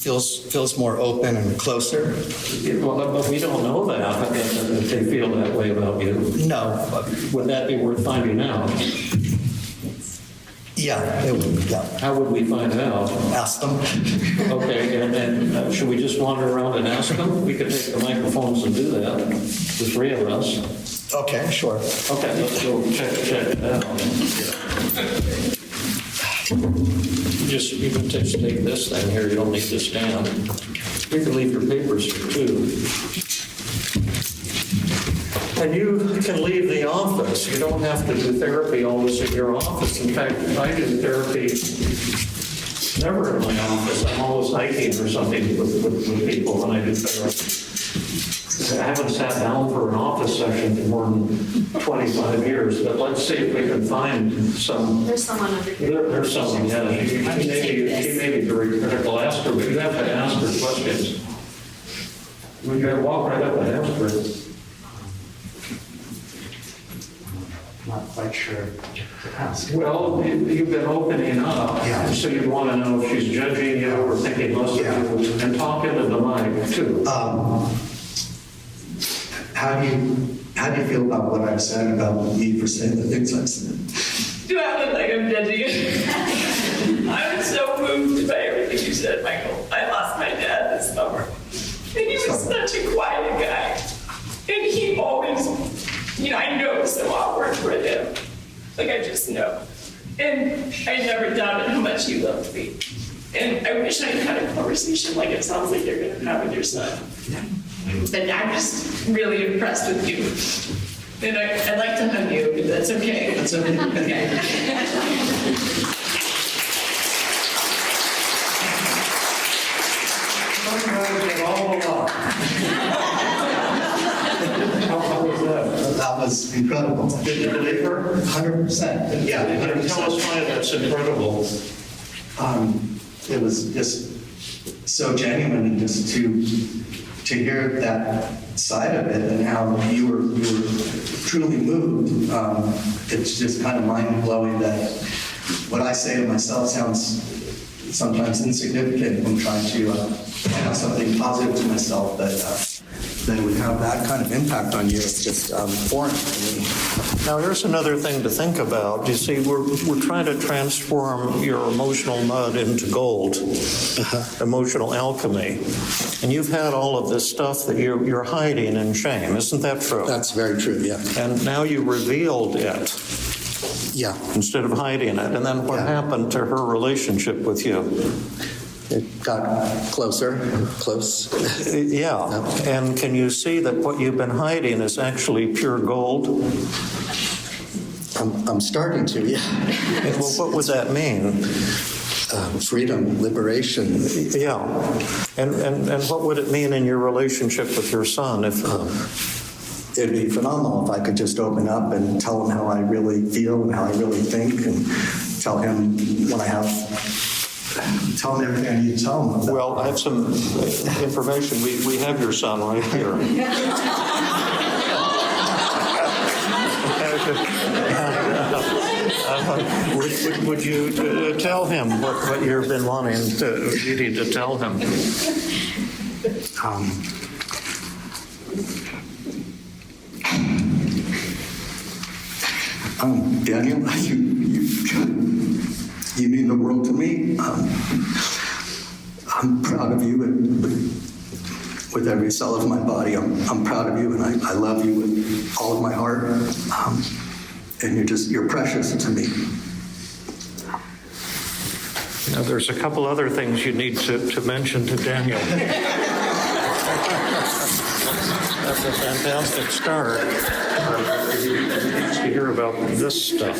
D: Feels more open and closer.
C: Well, but we don't know that if they feel that way about you.
D: No.
C: Would that be worth finding out?
D: Yeah, it would. Yeah.
C: How would we find out?
D: Ask them.
C: Okay, and then should we just wander around and ask them? We could take the microphones and do that, the three of us.
D: Okay, sure.
C: Okay, let's go check it out. You can just take this thing here. You don't need to stand. You can leave your papers here too. And you can leave the office. You don't have to do therapy always in your office. In fact, I do therapy never in my office. I'm always hiking or something with people when I do therapy. I haven't sat down for an office session for more than 25 years, but let's see if we can find some.
E: There's someone under here.
C: There's someone, yeah. She may be very critical. Ask her, but you have to ask her questions. We got to walk right up and ask her.
I: Not quite sure to ask.
C: Well, you've been opening up,
I: Yeah.
C: so you want to know if she's judging you or thinking less of you, and talk into the mic too.
I: How do you feel about what I've said about me for saying the things I've said?
J: Do I look like I'm judging you? I was so moved by everything you said, Michael. I lost my dad this summer. And he was such a quiet guy. And he always, I know it's so awkward for him. Like, I just know. And I never doubted how much he loved me. And I wish I had a conversation like it sounds like you're going to have with your son. But I'm just really impressed with you. And I'd like to hug you, if that's okay.
I: That's okay.
J: Okay.
C: How was that?
I: That was incredible.
C: Did you believe her?
I: 100%. Yeah,
C: Tell us why that's incredible.
I: It was just so genuine, and just to hear that side of it and how you were truly moved. It's just kind of mind-blowing that what I say to myself sounds sometimes insignificant when trying to point out something positive to myself, but that it would have that kind of impact on you. It's just foreign to me.
C: Now, here's another thing to think about. You see, we're trying to transform your emotional mud into gold, emotional alchemy. And you've had all of this stuff that you're hiding in shame. Isn't that true?
I: That's very true, yeah.
C: And now you revealed it
I: Yeah.
C: instead of hiding it. And then what happened to her relationship with you?
I: It got close.
C: Yeah. And can you see that what you've been hiding is actually pure gold?
I: I'm starting to, yeah.
C: Well, what would that mean?
I: Freedom, liberation.
C: Yeah. And what would it mean in your relationship with your son if...
I: It'd be phenomenal if I could just open up and tell him how I really feel and how I really think, and tell him when I have... Tell him everything I need to tell him about.
C: Well, I have some information. We have your son right here. Would you tell him what you've been wanting you need to tell him?
I: Daniel, you mean the world to me. I'm proud of you, and with every cell of my body, I'm proud of you, and I love you with all of my heart. And you're precious to me.
C: Now, there's a couple other things you need to mention to Daniel. That's a fantastic start. He needs to hear about this stuff.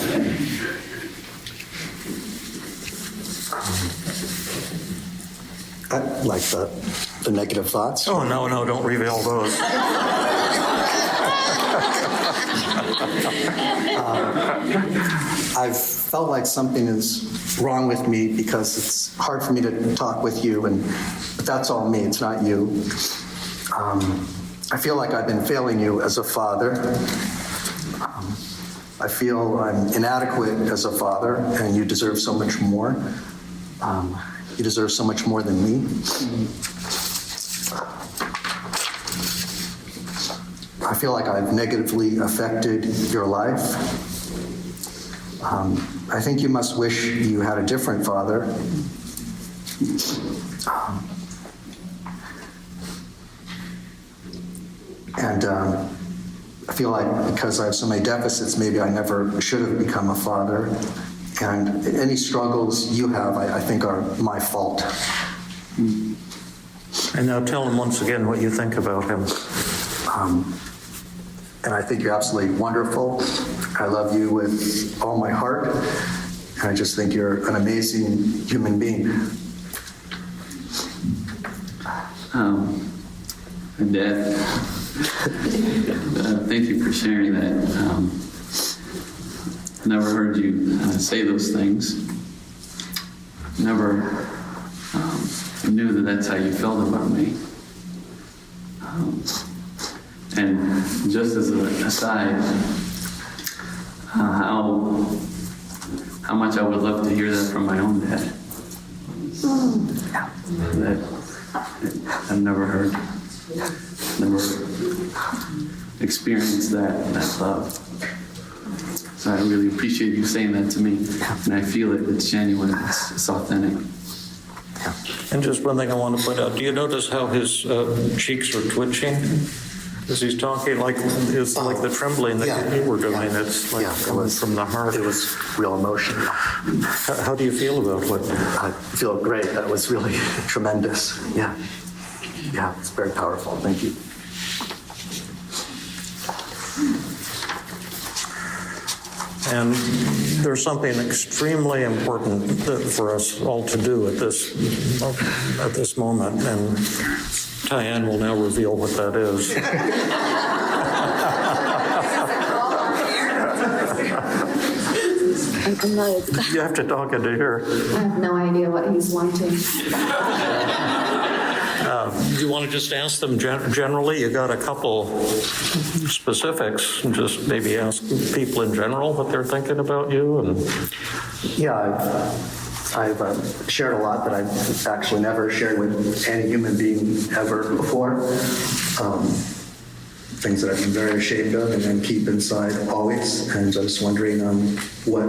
D: Like the negative thoughts?
B: Oh, no, don't reveal those.
D: I've felt like something is wrong with me because it's hard for me to talk with you, but that's all me, it's not you. I feel like I've been failing you as a father. I feel I'm inadequate as a father, and you deserve so much more. You deserve so much more than me. I feel like I've negatively affected your life. I think you must wish you had a different father. And I feel like because I have so many deficits, maybe I never should have become a father. And any struggles you have, I think, are my fault.
B: And now tell him once again what you think about him.
D: And I think you're absolutely wonderful. I love you with all my heart. And I just think you're an amazing human being.
K: Dad, thank you for sharing that. Never heard you say those things. Never knew that that's how you felt about me. And just as an aside, how much I would love to hear that from my own dad. That I've never heard, never experienced that love. So I really appreciate you saying that to me, and I feel it. It's genuine. It's authentic.
B: And just one thing I want to point out: do you notice how his cheeks are twitching as he's talking? It's like the trembling that you were doing. It's like coming from the heart.
D: It was real emotion.
B: How do you feel about what?
D: I feel great. That was really tremendous. Yeah, it's very powerful. Thank you.
B: And there's something extremely important for us all to do at this moment, and Thai-An will now reveal what that is. You have to talk into here.
H: I have no idea what he's wanting.
B: Do you want to just ask them generally? You got a couple specifics, and just maybe ask people in general what they're thinking about you. And
D: I've shared a lot that I've actually never shared with any human being ever before. Things that I've been very ashamed of and then keep inside always. And I was wondering what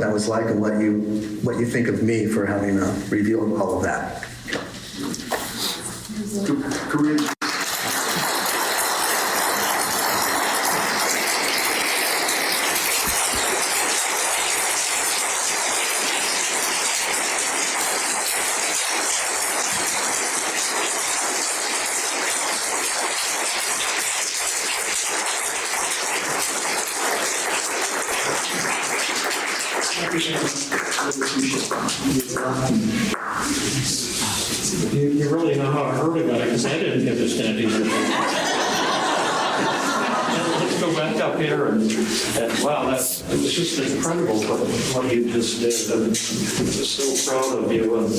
D: that was like and what you think of me for having revealed all of that.
K: Career.
B: You really know how I heard about it, because I didn't get to stand either. Let's go back up here and wow, it was just incredible what you just did. I'm just so proud of you, and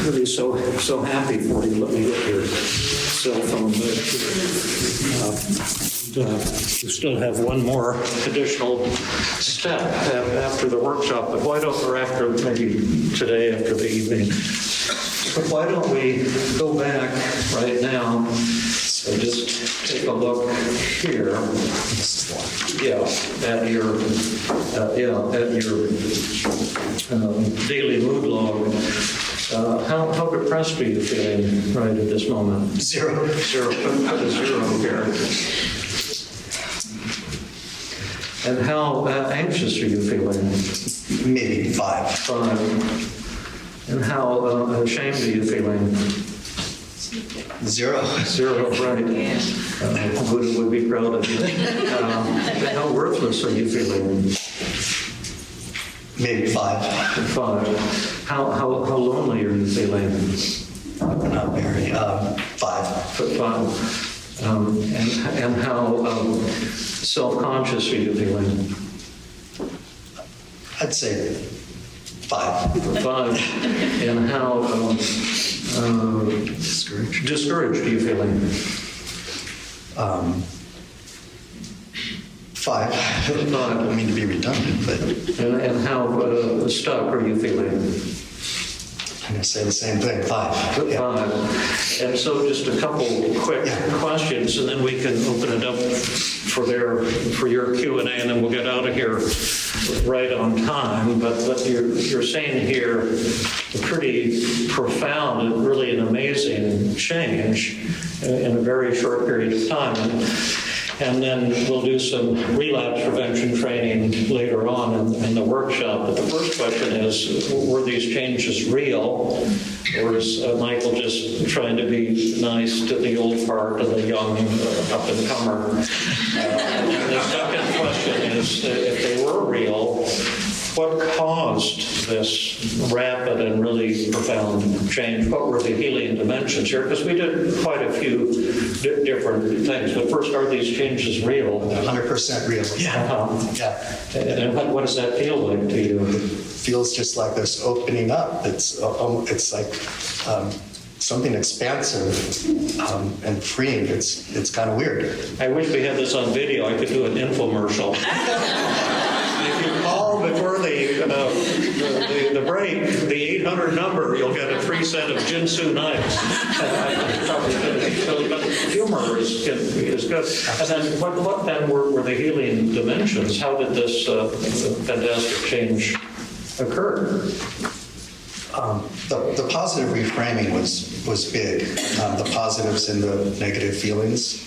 B: really so happy for you. Let me get your cell phone there. You still have one more additional step after the workshop, but why don't, or after maybe today after the evening, but why don't we go back right now and just take a look here, at your daily mood log. How depressed are you feeling right at this moment?
D: Zero.
B: Put a zero here. And how anxious are you feeling?
D: Maybe 5.
B: 5. And how ashamed are you feeling?
D: 0.
B: 0, right. Buddha would be proud of you. How worthless are you feeling?
D: Maybe 5.
B: 5. How lonely are you feeling?
D: Not very. 5.
B: 5. And how self-conscious are you feeling?
D: I'd say 5.
B: 5. And how discouraged are you feeling?
D: 5. I don't mean to be redundant, but
B: And how stuck are you feeling?
D: I'm going to say the same thing. 5. Yeah.
B: 5. And so just a couple quick questions, and then we can open it up for your Q&A, and then we'll get out of here right on time. But you're saying here a pretty profound and really an amazing change in a very short period of time. And then we'll do some relapse prevention training later on in the workshop. But the first question is, were these changes real? Or is Michael just trying to be nice to the old part and the young up-and-comer? And the second question is, if they were real, what caused this rapid and really profound change? What were the healing dimensions here? Because we did quite a few different things. But first, are these changes real?
D: 100% real. Yeah. Yeah.
B: And what does that feel like to you?
D: Feels just like this opening up. It's like something expansive and freeing. It's kind of weird.
B: I wish we had this on video. I could do an infomercial. If you call before the break, the 800 number, you'll get a free set of Jinsu knives. But humor is good. And then what then were the healing dimensions? How did this fantastic change occur?
D: The positive reframing was big. The positives and the negative feelings.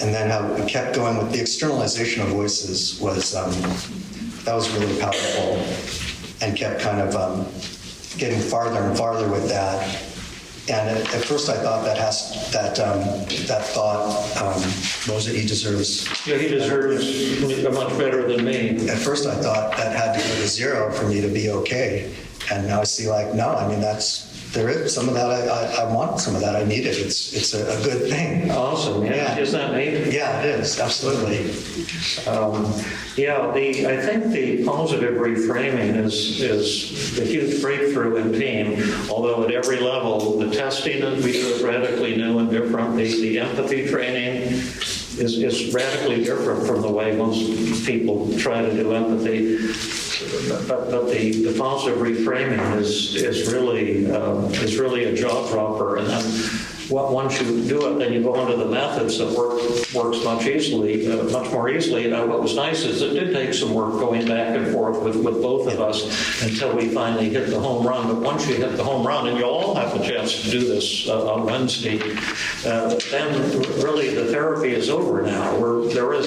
D: And then how we kept going with the externalization of voices was that was really powerful, and kept kind of getting farther and farther with that. And at first I thought that thought, what was it, he deserves?
B: Yeah, he deserves much better than me.
D: At first I thought that had to go to 0 for me to be okay. And now I see like, no, I mean, there is some of that. I want some of that. I need it. It's a good thing.
B: Awesome. Yeah. Isn't that neat?
D: Yeah, it is. Absolutely.
B: I think the positive reframing is a huge breakthrough in team. Although at every level, the testing that we do is radically new and different. The empathy training is radically different from the way most people try to do empathy. But the positive reframing is really a jaw dropper, and then once you do it, then you go on to the methods that works much more easily. What was nice is it did take some work going back and forth with both of us until we finally hit the home run. But once you hit the home run, and you'll all have a chance to do this on Wednesday, then really the therapy is over now.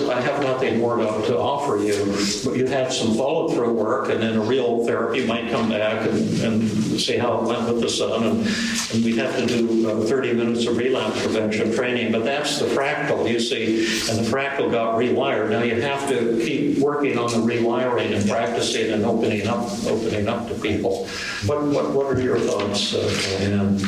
B: I have nothing more to offer you, but you have some follow-through work, and then a real therapy might come back and see how it went with the son, and we have to do 30 minutes of relapse prevention training, but that's the fractal, you see, and the fractal got rewired. Now you have to keep working on the rewiring and practicing and opening up to people. What are your thoughts, Anne?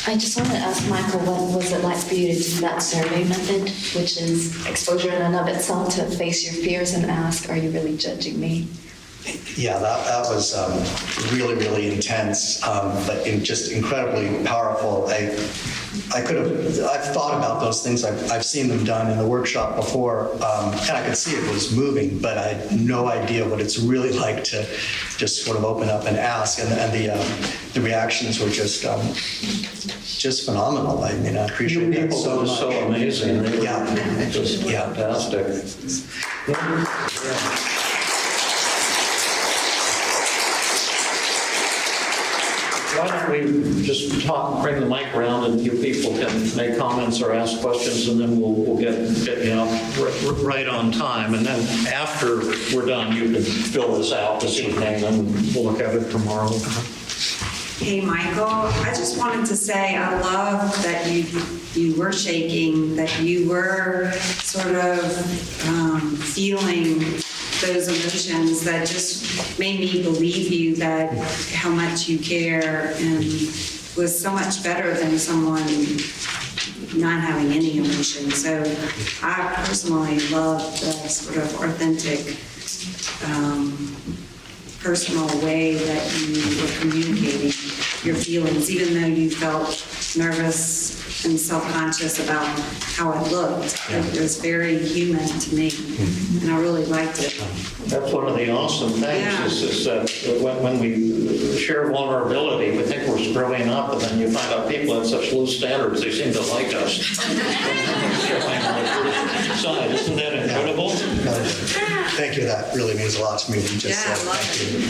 H: I just wanted to ask Michael, what was it like for you to do that survey method, which is exposure in and of itself, to face your fears and ask, are you really judging me?
D: Yeah, that was really, really intense, but just incredibly powerful. I've thought about those things. I've seen them done in the workshop before, and I could see it was moving, but I had no idea what it's really like to just sort of open up and ask. And the reactions were just phenomenal. I mean, I appreciate that so much.
B: So amazing.
D: Yeah,
B: just fantastic. Yeah. Why don't we just bring the mic around, and you people can make comments or ask questions, and then we'll get right on time. And then after we're done, you can fill this out this evening, and we'll look at it tomorrow.
L: Hey, Michael. I just wanted to say I love that you were shaking, that you were sort of feeling those emotions. That just made me believe you, that how much you care, and was so much better than someone not having any emotion. So I personally love the sort of authentic, personal way that you were communicating your feelings, even though you felt nervous and self-conscious about how it looked. It was very human to me, and I really liked it.
B: That's one of the awesome things is that when we share vulnerability, we think we're screwing up, and then you find out people have such low standards, they seem to like us. Side, isn't that incredible?
D: Thank you. That really means a lot to me. You just said. Thank you.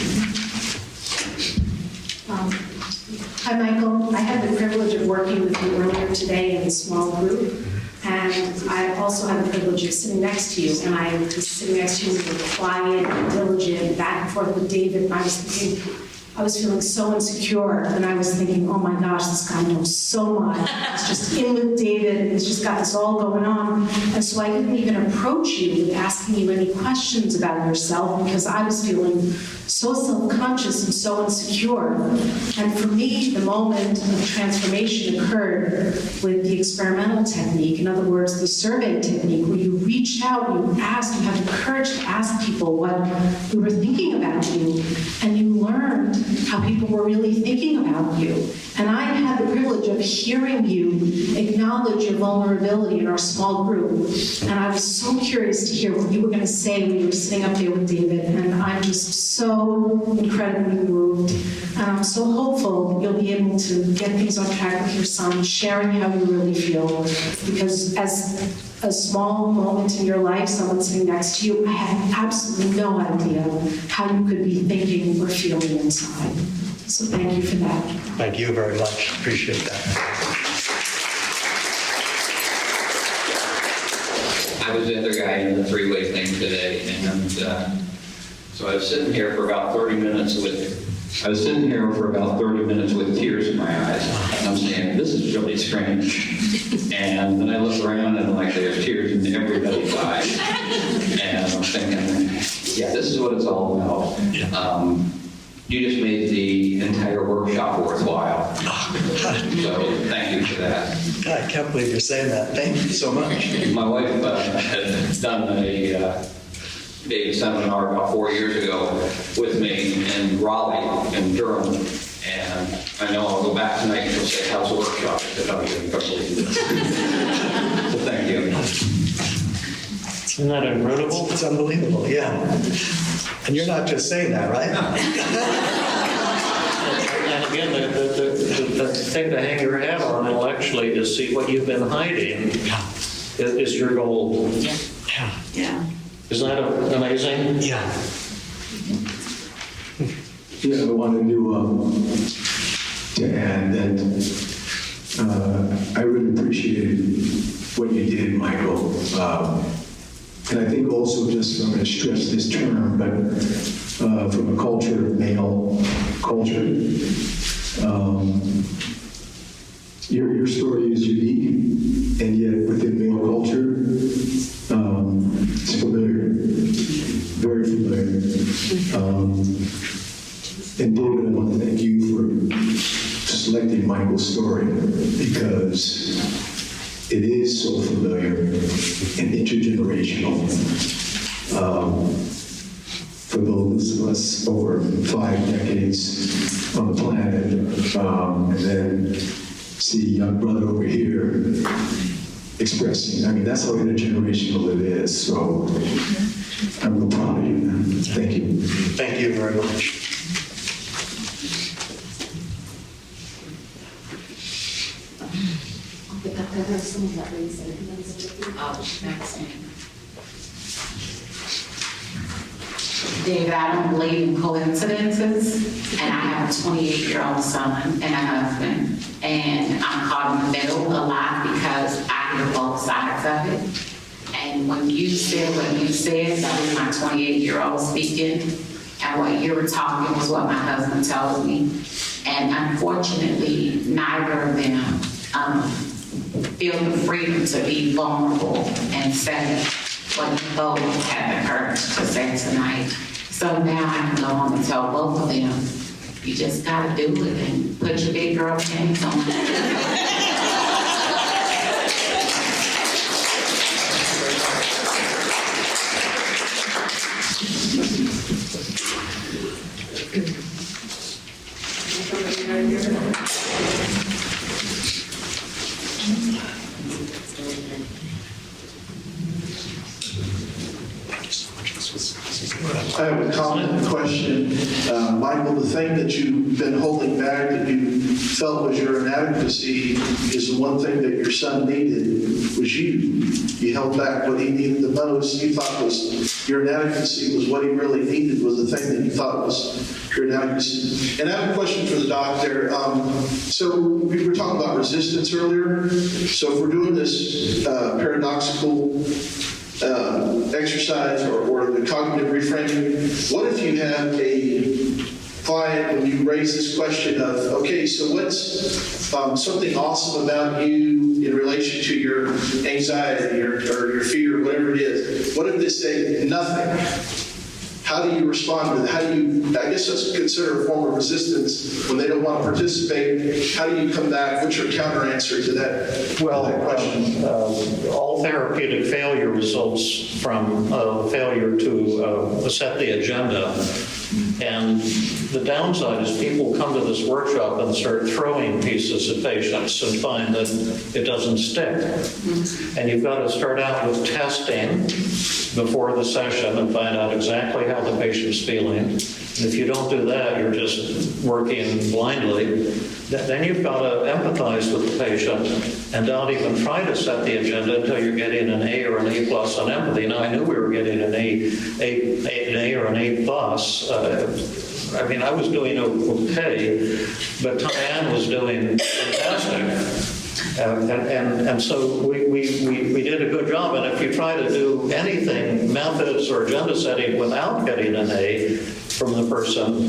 F: Hi, Michael. I had the privilege of working with you earlier today in a small group, and I also had the privilege of sitting next to you, and I was sitting next to you, you were quiet and diligent, back and forth with David, and I was thinking, I was feeling so insecure, and I was thinking, oh my gosh, this guy knows so much. It's just in with David, and he's just got this all going on. And so I didn't even approach you with asking you any questions about yourself, because I was feeling so self-conscious and so insecure. And for me, the moment of transformation occurred with the experimental technique. In other words, the survey technique, where you reached out, you asked, you had the courage to ask people what we were thinking about you, and you learned how people were really thinking about you. And I had the privilege of hearing you acknowledge your vulnerability in our small group. And I was so curious to hear what you were going to say when you were sitting up there with David. And I'm just so incredibly moved. And I'm so hopeful that you'll be able to get things on track with your son, sharing how you really feel. Because as a small moment in your life, someone sitting next to you, I had absolutely no idea how you could be thinking or feeling inside. So thank you for that.
D: Thank you very much. Appreciate that.
M: I was the other guy in the three-way thing today, and so I was sitting here for about 30 minutes with tears in my eyes. And I'm saying, this is really strange. And then I look around and like there's tears in everybody's eyes. And I'm thinking, yeah, this is what it's all about. You just made the entire workshop worthwhile. So thank you for that.
D: I can't believe you're saying that. Thank you so much.
M: My wife had done a seminar about 4 years ago with me in Raleigh and Durham, and I know I'll go back tonight and she'll say, how's the workshop? I said, oh, you're unbelievable. So thank you.
B: Isn't that incredible?
D: It's unbelievable, yeah. And you're not just saying that, right?
B: And again, the thing to hang your hat on intellectually is see what you've been hiding is your goal.
L: Yeah.
B: Isn't that amazing?
D: Yeah.
N: Yeah, I wanted to add that I really appreciated what you did, Michael. And I think also, just I'm going to stress this term, but from a culture, male culture, your story is unique, and yet within male culture, it's familiar, very familiar. And David, I want to thank you for selecting Michael's story, because it is so familiar and intergenerational. For those of us over 5 decades on the planet, and then see a young brother over here expressing, I mean, that's how intergenerational it is. So I'm real proud of you, man. Thank you.
D: Thank you very much.
O: David, I don't believe in coincidences, and I have a 28-year-old son and a husband, and I'm caught in the middle a lot because I hear both sides of it. And when you said what you said, that was my 28-year-old speaking, and what you were talking was what my husband told me. And unfortunately, neither of them feel the freedom to be vulnerable and say what you both had the courage to say tonight. So now I can go home and tell both of them, you just gotta do it and put your big girl panties on.
P: I have a comment and question. Michael, the thing that you've been holding back that you felt was your inadequacy is the one thing that your son needed was you. You held back what he needed the most. You thought was your inadequacy was what he really needed, was the thing that you thought was your inadequacy. And I have a question for the doctor. So we were talking about resistance earlier. So if we're doing this paradoxical exercise or the cognitive reframing, what if you have a client when you raise this question of, okay, so what's something awesome about you in relation to your anxiety or your fear or whatever it is? What if they say nothing? How do you respond to that? How do you, I guess that's considered a form of resistance when they don't want to participate. How do you come back? What's your counter answer to that?
B: Well, all therapeutic failure results from failure to set the agenda. And the downside is people come to this workshop and start throwing pieces at patients and find that it doesn't stick. And you've got to start out with testing before the session and find out exactly how the patient's feeling. And if you don't do that, you're just working blindly. Then you've got to empathize with the patient and don't even try to set the agenda until you're getting an A or an A plus on empathy. Now, I knew we were getting an A or an A plus. I mean, I was doing okay, but Thai-An was doing fantastic. And so we did a good job. And if you try to do anything, methods or agenda setting, without getting an A from the person,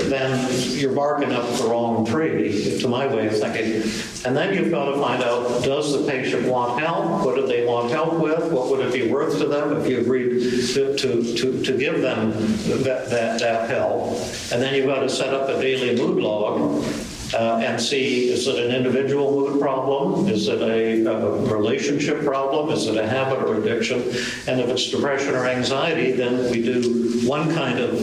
B: then you're barking up the wrong tree, to my way of thinking. And then you've got to find out, does the patient want help? What do they want help with? What would it be worth to them if you agreed to give them that help? And then you've got to set up a daily mood log and see, is it an individual mood problem? Is it a relationship problem? Is it a habit or addiction? And if it's depression or anxiety, then we do one kind of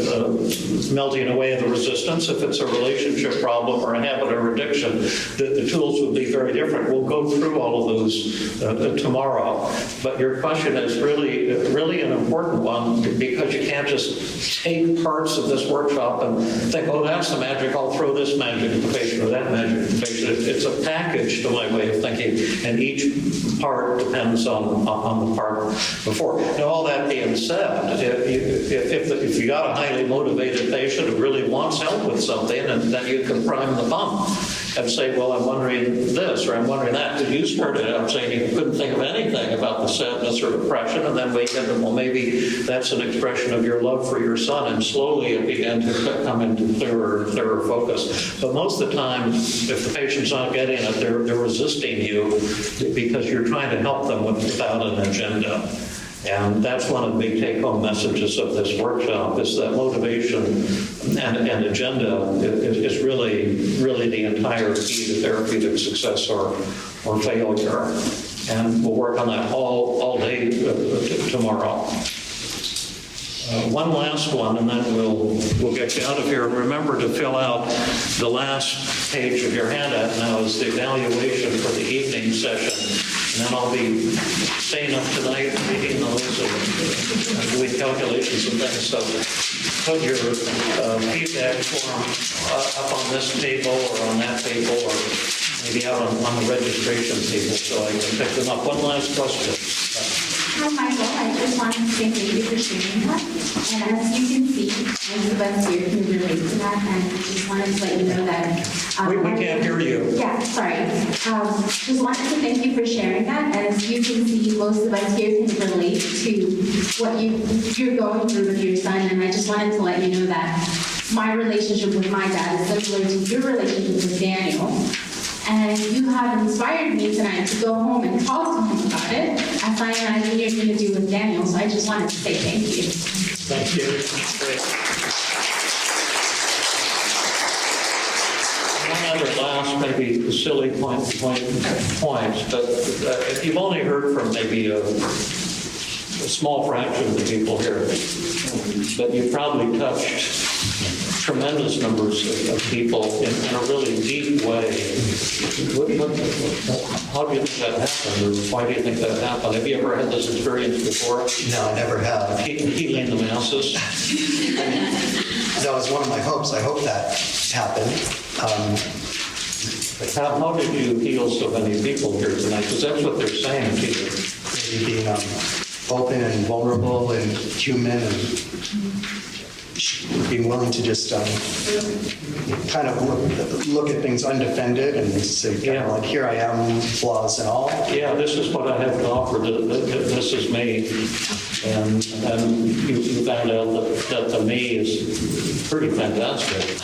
B: melting away of the resistance. If it's a relationship problem or a habit or addiction, the tools would be very different. We'll go through all of those tomorrow. But your question is really an important one, because you can't just take parts of this workshop and think, oh, that's the magic, I'll throw this magic at the patient or that magic at the patient. It's a package, to my way of thinking, and each part depends on the part before. Now, all that being said, if you got a highly motivated patient who really wants help with something, and then you can prime the pump and say, well, I'm wondering this, or I'm wondering that. Because you started out saying you couldn't think of anything about the sadness or depression, and then we get to, well, maybe that's an expression of your love for your son, and slowly it began to come into clearer and clearer focus. But most of the time, if the patient's not getting it, they're resisting you because you're trying to help them without an agenda. And that's one of the big take-home messages of this workshop, is that motivation and agenda is really the entire key to therapeutic success or failure. And we'll work on that all day tomorrow. One last one, and then we'll get you out of here. And remember to fill out the last page of your handout now is the evaluation for the evening session. And then I'll be staying up tonight reading those and doing calculations and things. So put your feedback form up on this table or on that table, or maybe out on the registration table so I can pick them up. One last question.
Q: Hi, Michael. I just wanted to say thank you for sharing that. And as you can see, most of us here can relate to that. And I just wanted to let you know that.
B: We can't hear you.
Q: Yeah, sorry. Just wanted to thank you for sharing that. As you can see, most of us here can relate to what you're going through with your son. And I just wanted to let you know that my relationship with my dad is similar to your relationship with Daniel. And you have inspired me tonight to go home and talk to him about it, as I imagine you're going to do with Daniel. So I just wanted to say thank you.
C: Thank you. Great. One other last, maybe silly points, but you've only heard from maybe a small fraction of the people here, but you've probably touched tremendous numbers of people in a really deep way. How do you think that happened, or why do you think that happened? Have you ever had this experience before?
D: No, I never have.
C: Healing the masses?
D: That was one of my hopes. I hope that happened.
C: How did you heal so many people here tonight? Because that's what they're saying to you.
D: Maybe being open and vulnerable and human and being willing to just kind of look at things undefended and say, like, here I am, flaws and all.
C: Yeah, this is what I have to offer. This is me. And you found out that the me is pretty fantastic.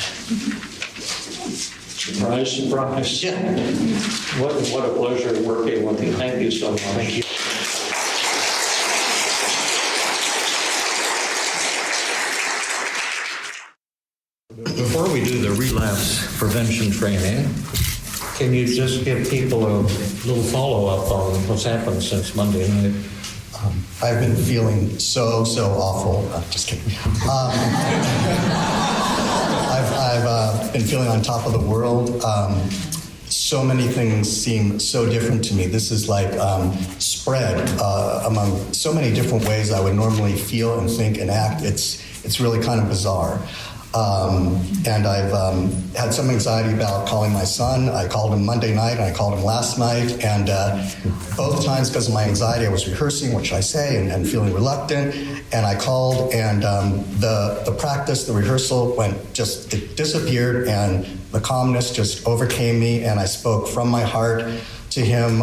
C: Surprise, surprise.
D: Yeah.
C: What a pleasure working with you. Thank you so much.
D: Thank you.
B: Before we do the relapse prevention training, can you just give people a little follow-up on what's happened since Monday night?
D: I've been feeling so awful. Just kidding. I've been feeling on top of the world. So many things seem so different to me. This is like spread among so many different ways I would normally feel and think and act. It's really kind of bizarre. And I've had some anxiety about calling my son. I called him Monday night and I called him last night. And both times, because of my anxiety, I was rehearsing what should I say and feeling reluctant. And I called, and the practice, the rehearsal it disappeared, and the calmness just overcame me. And I spoke from my heart to him,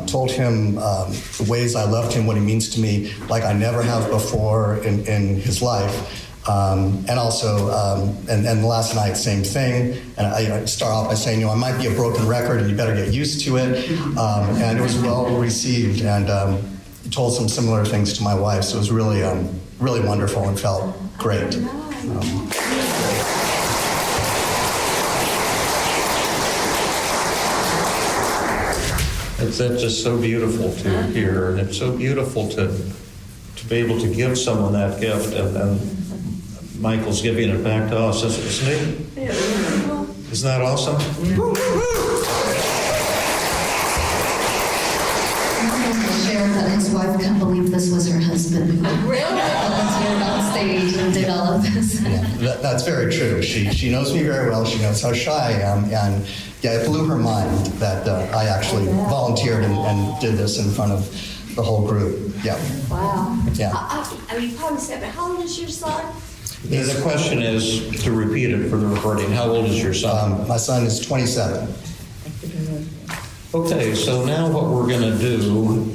D: told him the ways I loved him, what he means to me, like I never have before in his life. And also, and last night, same thing. And I start off by saying, I might be a broken record and you better get used to it. And it was well received, and told some similar things to my wife. So it was really, really wonderful and felt great.
B: It's just so beautiful to hear, and it's so beautiful to be able to give someone that gift, and Michael's giving it back to us, isn't he?
J: Yeah.
B: Isn't that awesome?
H: Share that his wife can't believe this was her husband. Really? Volunteered on stage and did all of this.
D: Yeah, that's very true. She knows me very well. She knows how shy I am, and yeah, it blew her mind that I actually volunteered and did this in front of the whole group. Yeah.
Q: Wow.
D: Yeah.
Q: I mean, you probably said, but how old is your son?
B: The question is, to repeat it for the recording, how old is your son?
D: My son is 27.
B: Okay, so now what we're going to do,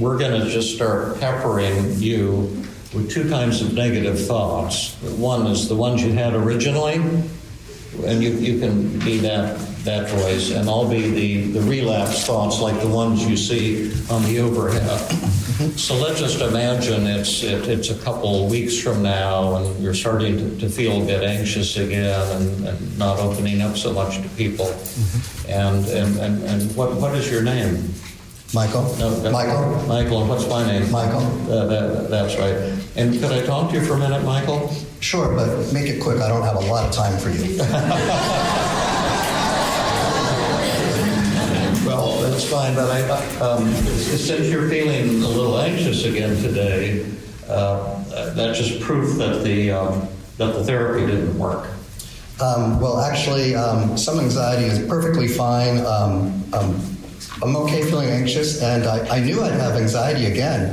B: we're going to just start peppering you with two kinds of negative thoughts. One is the ones you had originally, and you can be that voice, and I'll be the relapse thoughts, like the ones you see on the overhead. So let's just imagine it's a couple weeks from now, and you're starting to feel a bit anxious again, and not opening up so much to people. And what is your name?
D: Michael.
B: No,
D: Michael.
B: Michael, and what's my name?
D: Michael.
B: That's right. And could I talk to you for a minute, Michael?
D: Sure, but make it quick. I don't have a lot of time for you.
B: Well, that's fine, but since you're feeling a little anxious again today, that's just proof that the therapy didn't work.
D: Well, actually, some anxiety is perfectly fine. I'm okay feeling anxious, and I knew I'd have anxiety again.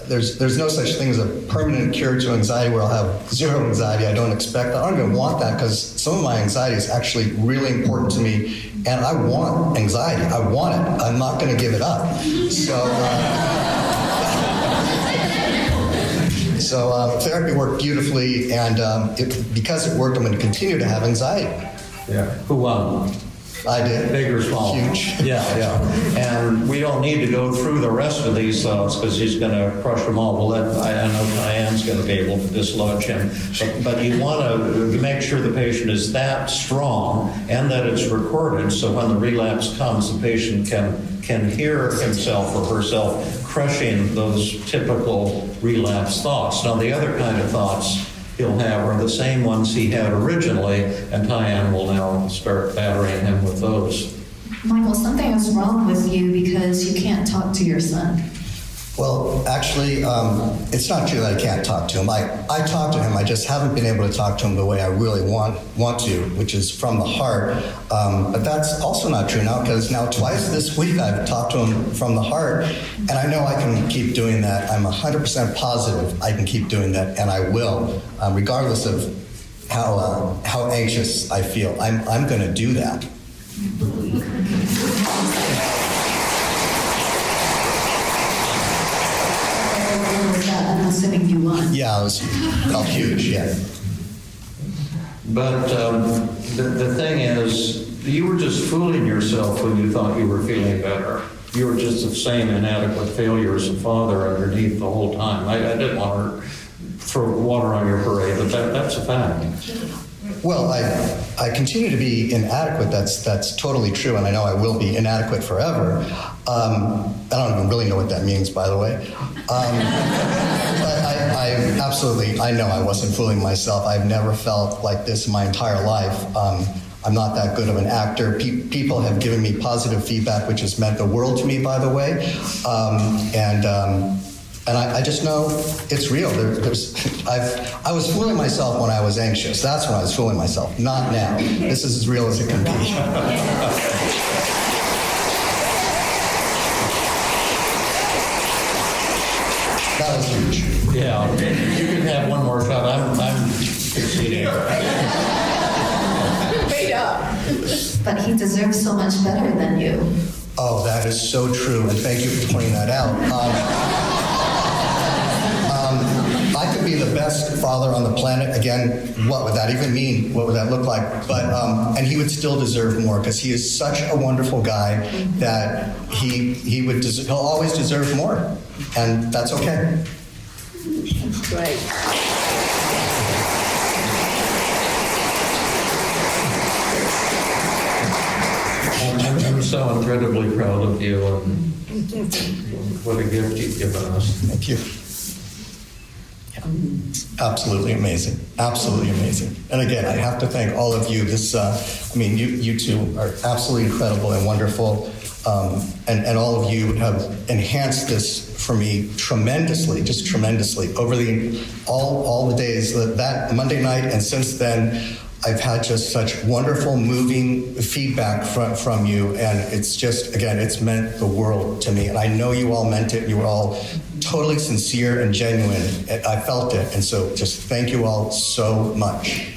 D: There's no such thing as a permanent cure to anxiety where I'll have zero anxiety. I don't expect that. I don't even want that, because some of my anxiety is actually really important to me, and I want anxiety. I want it. I'm not going to give it up. So, So therapy worked beautifully, and because it worked, I'm going to continue to have anxiety.
B: Yeah. Who won?
D: I did.
B: Big or small?
D: Huge.
B: Yeah. And we don't need to go through the rest of these thoughts because he's going to crush them all. I know Thai-An's going to be able to dislodge him. But you want to make sure the patient is that strong and that it's recorded so when the relapse comes, the patient can hear himself or herself crushing those typical relapse thoughts. Now, the other kind of thoughts he'll have are the same ones he had originally, and Thai-An will now start battering him with those.
H: Michael, something is wrong with you because you can't talk to your son.
D: Well, actually, it's not true that I can't talk to him. I talk to him. I just haven't been able to talk to him the way I really want to, which is from the heart. But that's also not true now, because now twice this week I've talked to him from the heart, and I know I can keep doing that. I'm 100% positive I can keep doing that, and I will, regardless of how anxious I feel. I'm going to do that.
H: I'm assuming you won.
D: Yeah, it was huge, yeah.
B: But the thing is, you were just fooling yourself when you thought you were feeling better. You were just the same inadequate failure as a father underneath the whole time. I didn't want to throw water on your parade, but that's a fact.
D: Well, I continue to be inadequate. That's totally true, and I know I will be inadequate forever. I don't even really know what that means, by the way. But I know I wasn't fooling myself. I've never felt like this in my entire life. I'm not that good of an actor. People have given me positive feedback, which has meant the world to me, by the way. And I just know it's real. I was fooling myself when I was anxious. That's when I was fooling myself, not now. This is as real as it can be. That was huge.
B: Yeah, you can have one more shot. I'm succeeding.
H: Wait up. But he deserves so much better than you.
D: Oh, that is so true, and thank you for pointing that out. I could be the best father on the planet. Again, what would that even mean? What would that look like? But and he would still deserve more because he is such a wonderful guy that he'll always deserve more, and that's okay.
A: Right.
B: I'm so incredibly proud of you, and what a gift you've given us.
D: Thank you. Absolutely amazing. Absolutely amazing. And again, I have to thank all of you. You two are absolutely incredible and wonderful. And all of you have enhanced this for me tremendously, just tremendously. Over all the days, that Monday night and since then, I've had just such wonderful, moving feedback from you. And it's just, again, it's meant the world to me. And I know you all meant it. You were all totally sincere and genuine. I felt it. And so just thank you all so much.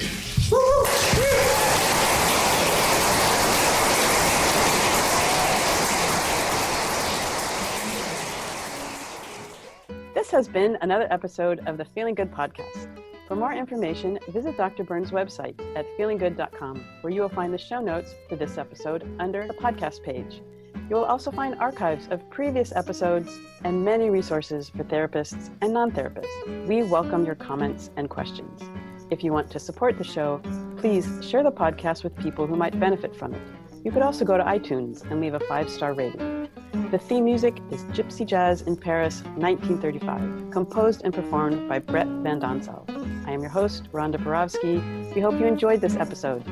A: This has been another episode of the Feeling Good podcast. For more information, visit Dr. Burns' website at feelinggood.com, where you will find the show notes for this episode under the podcast page. You will also find archives of previous episodes and many resources for therapists and non-therapists. We welcome your comments and questions. If you want to support the show, please share the podcast with people who might benefit from it. You could also go to iTunes and leave a 5-star rating. The theme music is Gypsy Jazz in Paris, 1935, composed and performed by Brett Van Donsel. I am your host, Rhonda Borowski. We hope you enjoyed this episode.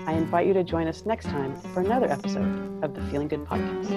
A: I invite you to join us next time for another episode of the Feeling Good podcast.